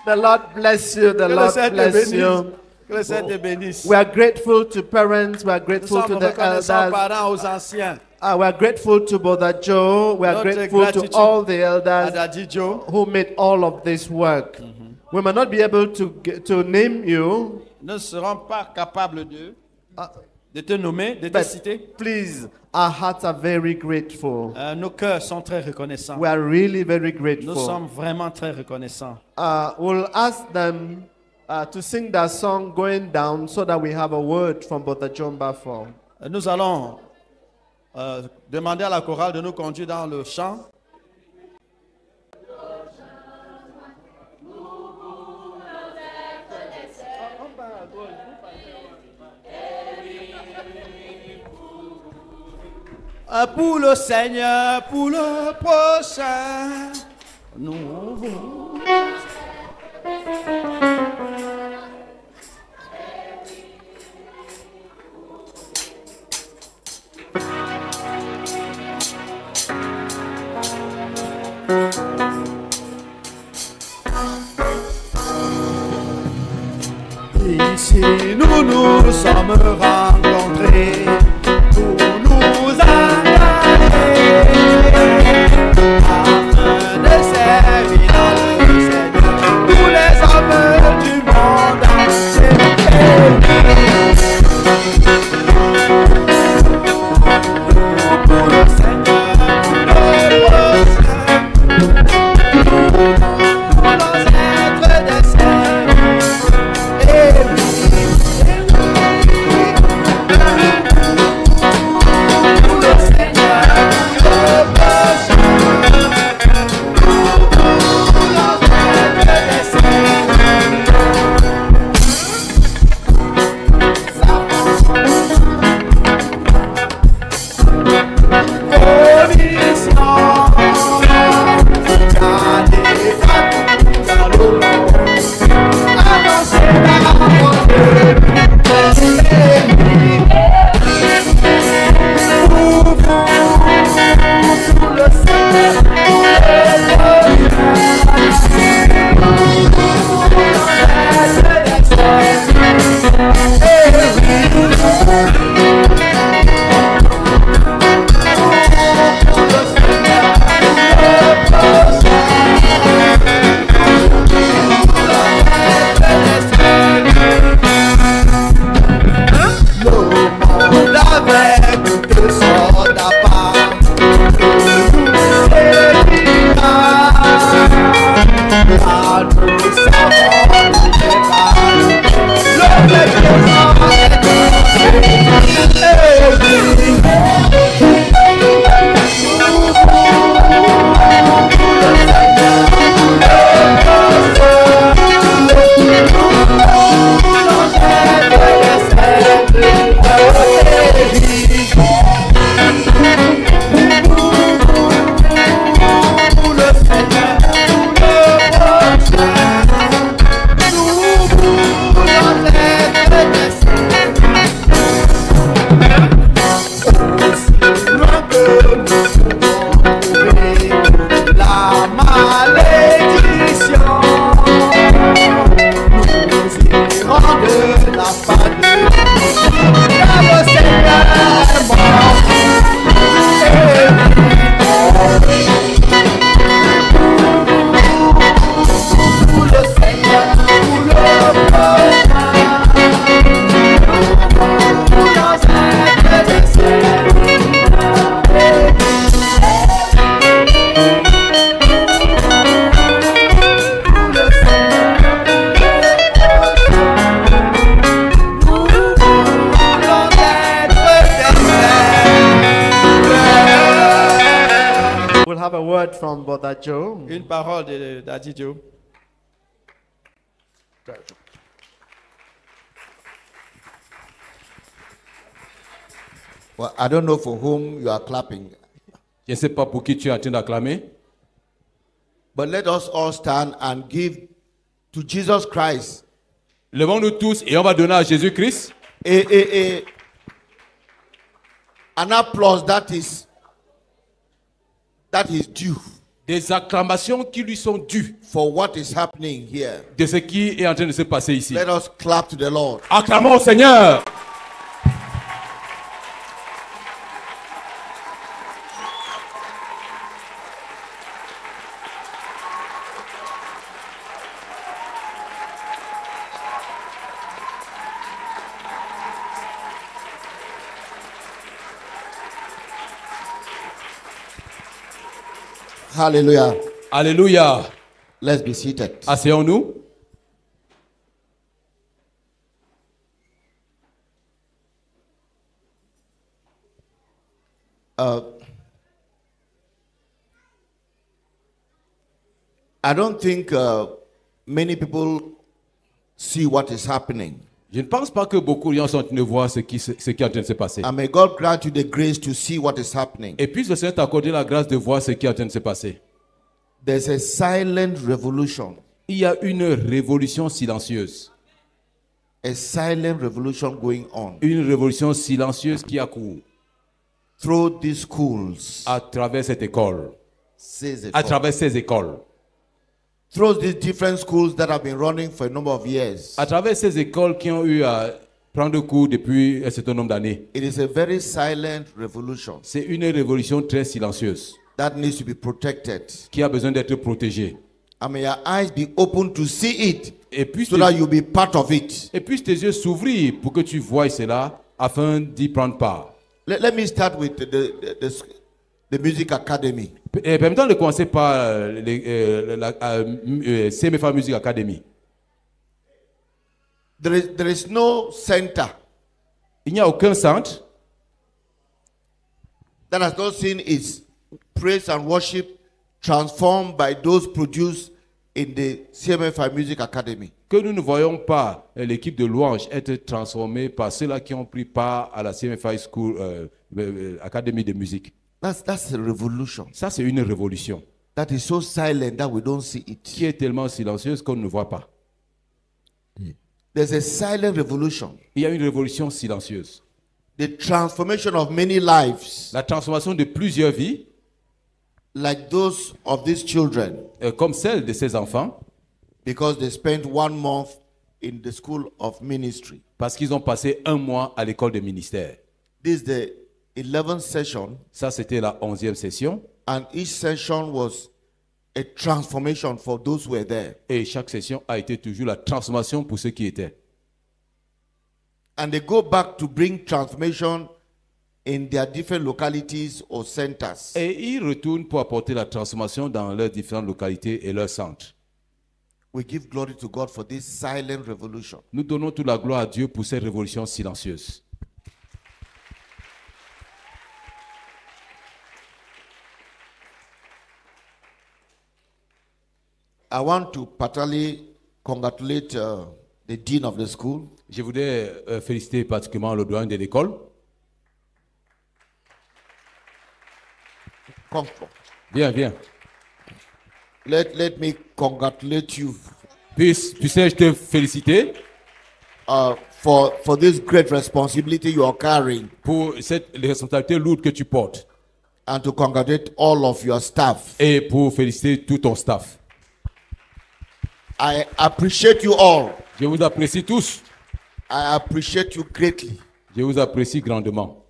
The Lord bless you. The Lord bless you. Que le Seigneur te bénisse. We are grateful to parents. We are grateful to the elders. Parents aux anciens. We are grateful to Brother Joe. We are grateful to all the elders who made all of this work. We may not be able to name you. Nous ne serons pas capables de te nommer, de te citer. Please, our hearts are very grateful. Nos cœurs sont très reconnaissants. We are really very grateful. Nous sommes vraiment très reconnaissants. We'll ask them to sing that song going down so that we have a word from Brother John Bafo. Nous allons demander à la chorale de nous conduire dans le chant. Pour le Seigneur, pour le prochain, nous voulons. Ici nous nous sommes rencontrés pour nous engager afin de servir le Seigneur, tous les hommes du monde entier. Pour le Seigneur, le prochain, nous voulons être des serviteurs. From Brother Joe. Une parole de Daddy Joe. Well, I don't know for whom you are clapping. Je ne sais pas pour qui tu es en train d'acclamer. But let us all stand and give to Jesus Christ. Levons-nous tous et on va donner à Jésus-Christ an applause that is due. Des acclamations qui lui sont dues. For what is happening here. De ce qui est en train de se passer ici. Let us clap to the Lord. Acclamons au Seigneur. Hallelujah. Alléluia. Let's be seated. Asseyons-nous. I don't think many people see what is happening. Je ne pense pas que beaucoup de gens sont en train de voir ce qui est en train de se passer. And may God grant you the grace to see what is happening. Et puis le Seigneur t'a accordé la grâce de voir ce qui est en train de se passer. There's a silent revolution. Il y a une révolution silencieuse. A silent revolution going on. Une révolution silencieuse qui a cours. Through these schools. À travers cette école. À travers ces écoles. Through these different schools that have been running for a number of years. À travers ces écoles qui ont eu à prendre cours depuis un certain nombre d'années. It is a very silent revolution. C'est une révolution très silencieuse. That needs to be protected. Qui a besoin d'être protégée. And may your eyes be open to see it. Et puis so that you'll be part of it. Et puis tes yeux s'ouvrir pour que tu voies cela afin d'y prendre part. Let me start with the Music Academy. Permettons de commencer par la CMFA Music Academy. There is no center. Il n'y a aucun centre that has not seen its praise and worship transformed by those produced in the CMFI Music Academy. Que nous ne voyons pas l'équipe de louange être transformée par ceux-là qui ont pris part à la CMFI School Academy de musique. That's a revolution. Ça, c'est une révolution. That is so silent that we don't see it. Qui est tellement silencieuse qu'on ne voit pas. There's a silent revolution. Il y a une révolution silencieuse. The transformation of many lives. La transformation de plusieurs vies. Like those of these children. Comme celle de ces enfants. Because they spent 1 month in the school of ministry. Parce qu'ils ont passé 1 mois à l'école de ministère. This is the 11th session. Ça, c'était la 11e session. And each session was a transformation for those who were there. Et chaque session a été toujours la transformation pour ceux qui étaient. And they go back to bring transformation in their different localities or centers. Et ils retournent pour apporter la transformation dans leurs différentes localités et leurs centres. We give glory to God for this silent revolution. Nous donnons toute la gloire à Dieu pour cette révolution silencieuse. I want to particularly congratulate the dean of the school. Je voudrais féliciter particulièrement le doyen de l'école. Viens, viens. Let me congratulate you. Puisse-je te féliciter for this great responsibility you are carrying. Pour cette responsabilité lourde que tu portes. And to congratulate all of your staff. Et pour féliciter tout ton staff. I appreciate you all. Je vous apprécie tous. I appreciate you greatly. Je vous apprécie grandement.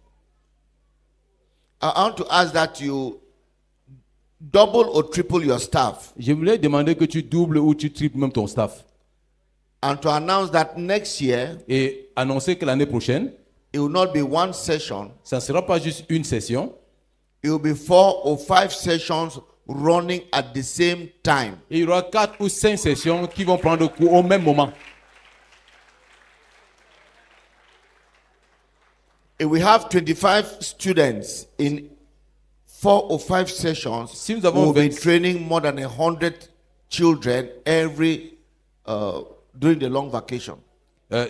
I want to ask that you double or triple your staff. Je voulais demander que tu doubles ou tu triples même ton staff. And to announce that next year, et annoncer que l'année prochaine, it will not be 1 session. Ça ne sera pas juste une session. It will be 4 or 5 sessions running at the same time. Et il y aura 4 ou 5 sessions qui vont prendre cours au même moment. If we have 25 students in 4 or 5 sessions, si nous avons we will be training more than 100 children every during the long vacation.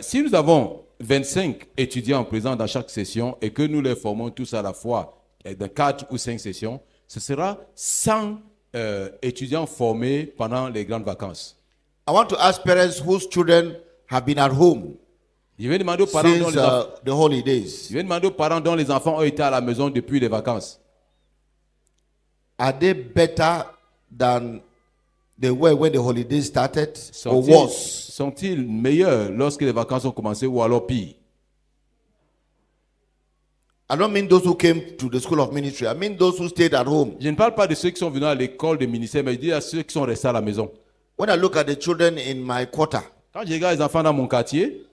Si nous avons 25 étudiants présents dans chaque session et que nous les formons tous à la fois dans 4 ou 5 sessions, ce sera 100 étudiants formés pendant les grandes vacances. I want to ask parents whose children have been at home je vais demander aux parents since the holidays. Je vais demander aux parents dont les enfants ont été à la maison depuis les vacances. Are they better than they were when the holidays started, or worse? Sont-ils meilleurs lorsque les vacances ont commencé ou alors pire? I don't mean those who came to the school of ministry. I mean those who stayed at home. Je ne parle pas de ceux qui sont venus à l'école de ministère, mais je dis à ceux qui sont restés à la maison. When I look at the children in my quarter, quand je regarde les enfants dans mon quartier,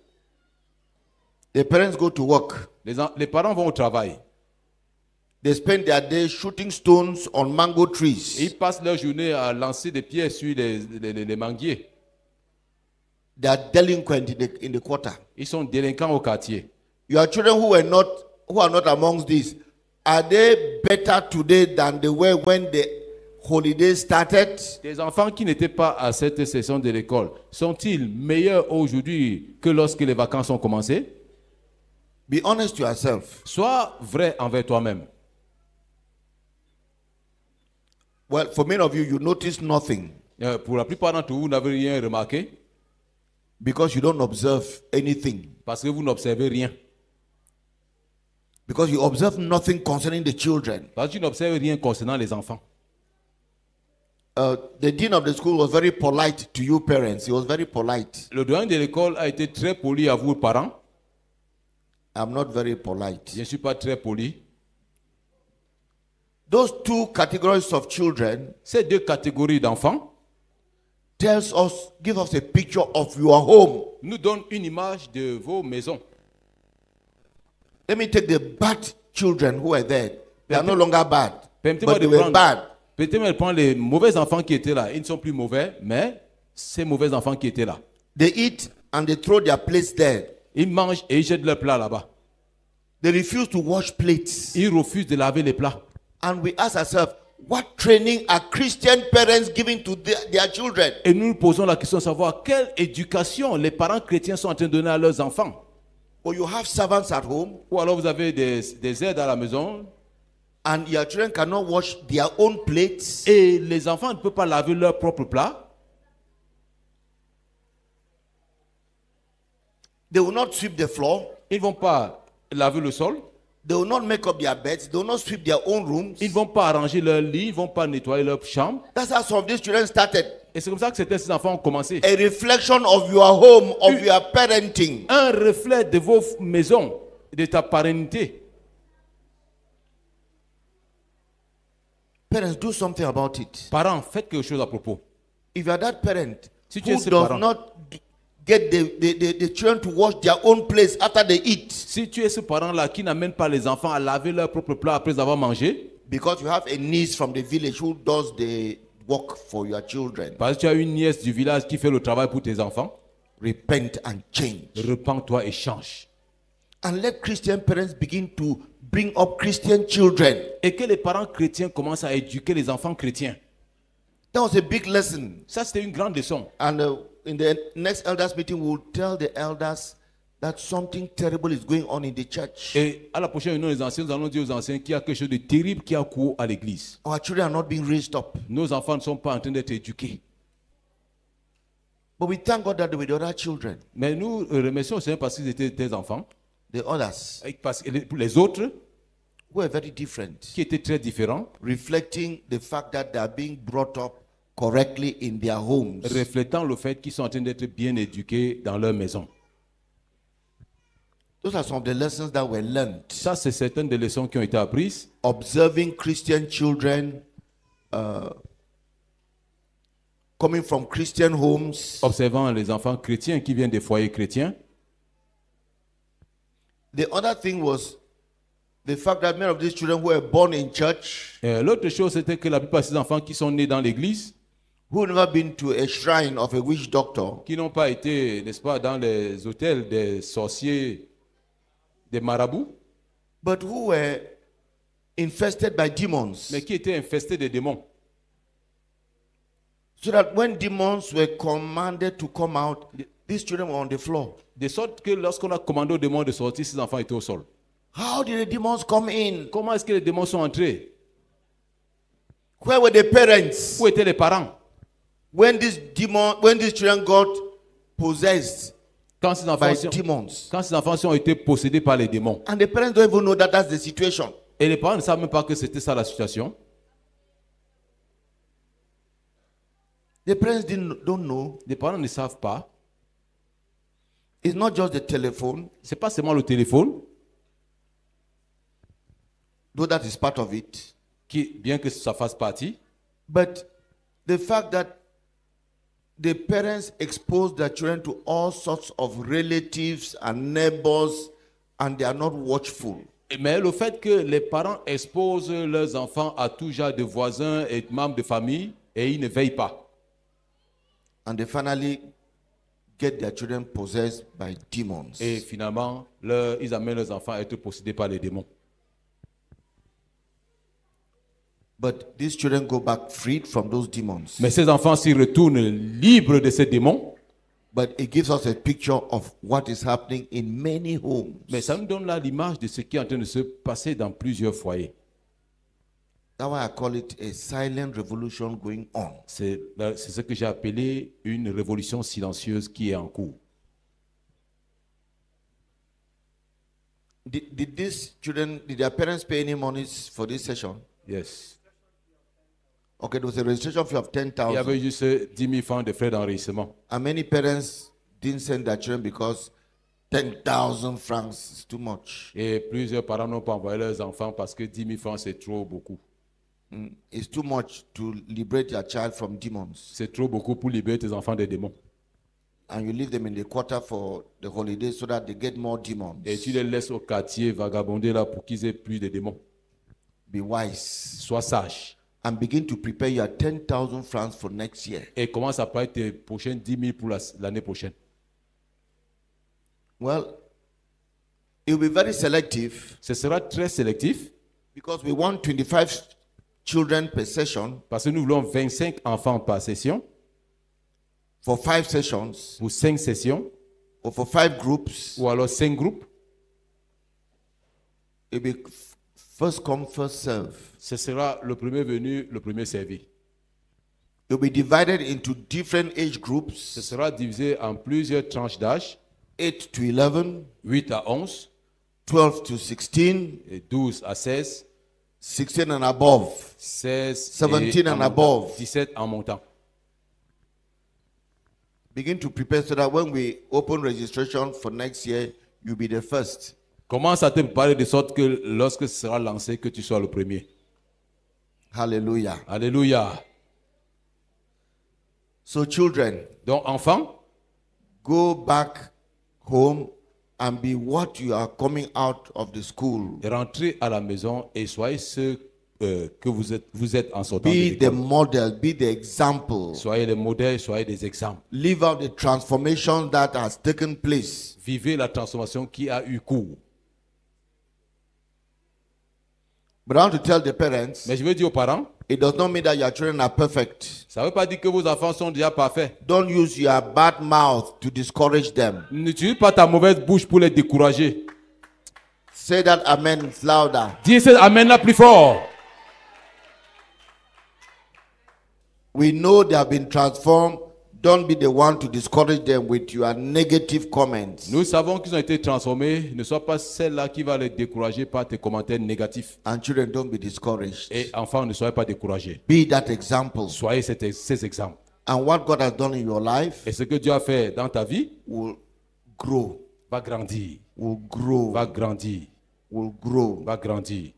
the parents go to work. Les parents vont au travail. They spend their day shooting stones on mango trees. Ils passent leur journée à lancer des pierres sur les manguiers. They are delinquent in the quarter. Ils sont délinquants au quartier. Your children who are not amongst these are they better today than they were when the holiday started? Des enfants qui n'étaient pas à cette session de l'école, sont-ils meilleurs aujourd'hui que lorsque les vacances ont commencé? Be honest to yourself. Sois vrai envers toi-même. Well, for many of you, you notice nothing Pour la plupart d'entre vous, vous n'avez rien remarqué because you don't observe anything. parce que vous n'observez rien. Because you observe nothing concerning the children. Parce que tu n'observes rien concernant les enfants. The dean of the school was very polite to you parents. He was very polite. Le doyen de l'école a été très poli à vous, parents. I'm not very polite. Je ne suis pas très poli. Those two categories of children, ces deux catégories d'enfants, tells us, give us a picture of your home. Nous donne une image de vos maisons. Let me take the bad children who are there. They are no longer bad, but Permettez-moi they de were prendre, bad. permettez-moi de prendre les mauvais enfants qui étaient là. Ils ne sont plus mauvais, mais ces mauvais enfants qui étaient là. They eat and they throw their plates there. Ils mangent et ils jettent leurs plats là-bas. They refuse to wash plates. Ils refusent de laver les plats. And we ask ourselves, what training are Christian parents giving to their children? Et nous nous posons la question de savoir quelle éducation les parents chrétiens sont en train de donner à leurs enfants. Or you have servants at home. Ou alors vous avez des aides à la maison. And your children cannot wash their own plates. Et les enfants ne peuvent pas laver leurs propres plats. They will not sweep the floor. Ils ne vont pas laver le sol. They will not make up their beds. They will not sweep their own rooms. Ils ne vont pas arranger leur lit. Ils ne vont pas nettoyer leur chambre. That's how some of these children started. Et c'est comme ça que ces enfants ont commencé. A reflection of your home, of your parenting. Un reflet de vos maisons, de ta parentalité. Parents, do something about it. Parents, faites quelque chose à propos. If you are that parent Si tu es who ce does parent, not get the children to wash their own plates after they eat, si tu es ce parent-là qui n'amène pas les enfants à laver leur propre plat après avoir mangé, because you have a niece from the village who does the work for your children, parce que tu as une nièce du village qui fait le travail pour tes enfants, repent and change. repens-toi et change. And let Christian parents begin to bring up Christian children. Et que les parents chrétiens commencent à éduquer les enfants chrétiens. That was a big lesson. Ça, c'était une grande leçon. And in the next elders meeting, we'll tell the elders that something terrible is going on in the church. Et à la prochaine réunion des anciens, nous allons dire aux anciens qu'il y a quelque chose de terrible qui a cours à l'église. Our children are not being raised up. Nos enfants ne sont pas en train d'être éduqués. But we thank God that they were the other children, Mais nous remercions au Seigneur parce qu'ils étaient des enfants. the others, Et parce que les autres, who are very different, qui étaient très différents, reflecting the fact that they are being brought up correctly in their homes. reflétant le fait qu'ils sont en train d'être bien éduqués dans leur maison. Those are some of the lessons that were learned. Ça, c'est certaines des leçons qui ont été apprises. Observing Christian children coming from Christian homes. Observant les enfants chrétiens qui viennent des foyers chrétiens. The other thing was the fact that many of these children who were born in church, L'autre chose, c'était que la plupart de ces enfants qui sont nés dans l'église, who had never been to a shrine of a witch doctor, qui n'ont pas été, n'est-ce pas, dans les hôtels des sorciers, des marabouts, but who were infested by demons. mais qui étaient infestés de démons. So that when demons were commanded to come out, these children were on the floor. De sorte que lorsqu'on a commandé aux démons de sortir, ces enfants étaient au sol. How did the demons come in? Comment est-ce que les démons sont entrés? Where were the parents? Où étaient les parents? When these children got possessed Quand ces by demons. quand ces enfants ont été possédés par les démons. And the parents don't even know that that's the situation. Et les parents ne savent même pas que c'était ça la situation. The parents don't know. Les parents ne savent pas. It's not just the telephone, C'est pas seulement le téléphone, though that is part of it, qui, bien que ça fasse partie, but the fact that the parents expose their children to all sorts of relatives and neighbors and they are not watchful. mais le fait que les parents exposent leurs enfants à tout genre de voisins et de membres de famille et ils ne veillent pas. And they finally get their children possessed by demons. Et finalement, ils amènent leurs enfants à être possédés par les démons. But these children go back freed from those demons. Mais ces enfants s'y retournent libres de ces démons. But it gives us a picture of what is happening in many homes. Mais ça nous donne là l'image de ce qui est en train de se passer dans plusieurs foyers. That's why I call it a silent revolution going on. C'est ce que j'ai appelé une révolution silencieuse qui est en cours. Did these children, did their parents pay any monies for this session? Yes. Okay, there was a registration fee of Il y 10,000. avait juste 10 000 francs de frais d'enregistrement. And many parents didn't send their children because 10,000 francs is too much. Et plusieurs parents n'ont pas envoyé leurs enfants parce que 10 000 francs c'est trop beaucoup. It's too much to liberate your child from demons. C'est trop beaucoup pour libérer tes enfants des démons. And you leave them in the quarter for the holiday so that they get more demons. Et tu les laisses au quartier vagabonder là pour qu'ils aient plus de démons. Be wise. Sois sage. And begin to prepare your 10,000 francs for next year. Et commence à préparer tes prochaines 10 000 pour l'année prochaine. Well, it will be very selective. Ce sera très sélectif. Because we want 25 children per session. Parce que nous voulons 25 enfants par session. For 5 sessions. Pour 5 sessions. Or for 5 groups. Ou alors 5 groupes. It will be first come, first serve. Ce sera le premier venu, le premier servi. It will be divided into different age groups. Ce sera divisé en plusieurs tranches d'âge. 8 to 11. 8 à 11. 12 to 16. Et 12 à 16. 16 and above. 16 17 and above. 17 en montant. Begin to prepare so that when we open registration for next year, you'll be the first. Commence à te préparer de sorte que lorsque ce sera lancé, que tu sois le premier. Hallelujah. Alléluia. So children, donc enfants, go back home and be what you are coming out of the school. Rentrez à la maison et soyez ceux que vous êtes en sortant de Be l'école. the model, be the example. Soyez les modèles, soyez des exemples. Live out the transformation that has taken place. Vivez la transformation qui a eu cours. But I want to tell the parents, mais je veux dire aux parents, it does not mean that your children are perfect. Ça ne veut pas dire que vos enfants sont déjà parfaits. Don't use your bad mouth to discourage them. N'utilise pas ta mauvaise bouche pour les décourager. Say that amen louder. Dis cet amen là plus fort. We know they have been transformed. Don't be the one to discourage them with your negative comments. Nous savons qu'ils ont été transformés. Ne sois pas celle-là qui va les décourager par tes commentaires négatifs. And children, don't be discouraged. Et enfants, ne soyez pas découragés. Be that example. Soyez ces exemples. And what God has done in your life, et ce que Dieu a fait dans ta vie, will grow. Va grandir. Will grow. Va grandir. Will grow. Va grandir.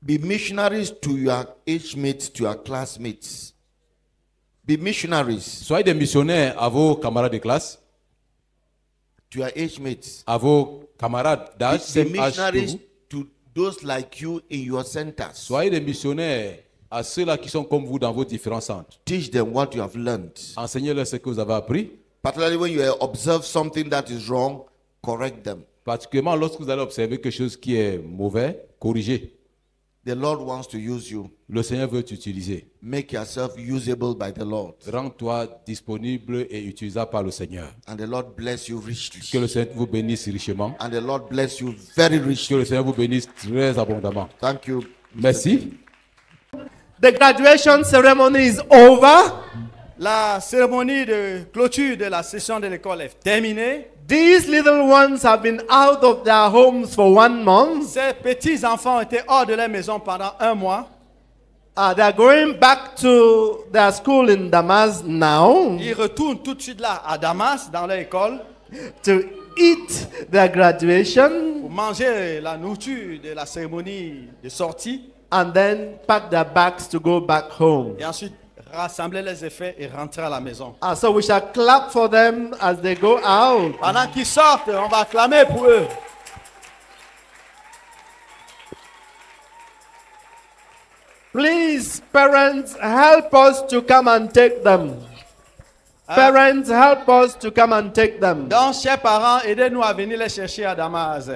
Be missionaries to your age mates, to your classmates. Be missionaries. Soyez des missionnaires à vos camarades de classe. To your age mates. À vos camarades d'âge. Be missionaries to those like you in your centers. Soyez des missionnaires à ceux-là qui sont comme vous dans vos différents centres. Teach them what you have learned. Enseignez-leur ce que vous avez appris. Particularly when you observe something that is wrong, correct them. Particulièrement lorsque vous allez observer quelque chose qui est mauvais, corrigez. The Lord wants to use you. Le Seigneur veut t'utiliser. Make yourself usable by the Lord. Rends-toi disponible et utilisable par le Seigneur. And the Lord bless you richly. Que le Seigneur vous bénisse richement. And the Lord bless you very richly. Que le Seigneur vous bénisse très abondamment. Thank you. Merci. The graduation ceremony is over. La cérémonie de clôture de la session de l'école est terminée. These little ones have been out of their homes for 1 month. Ces petits enfants étaient hors de leur maison pendant 1 mois. They are going back to their school in Damas now. Ils retournent tout de suite là à Damas dans leur école. To eat their graduation. Pour manger la nourriture de la cérémonie de sortie. And then pack their bags to go back home. Et ensuite rassembler les effets et rentrer à la maison. So we shall clap for them as they go out. Pendant qu'ils sortent, on va acclamer pour eux. Please, parents, help us to come and take them. Parents, help us to come and take them. Donc, chers parents, aidez-nous à venir les chercher à Damas.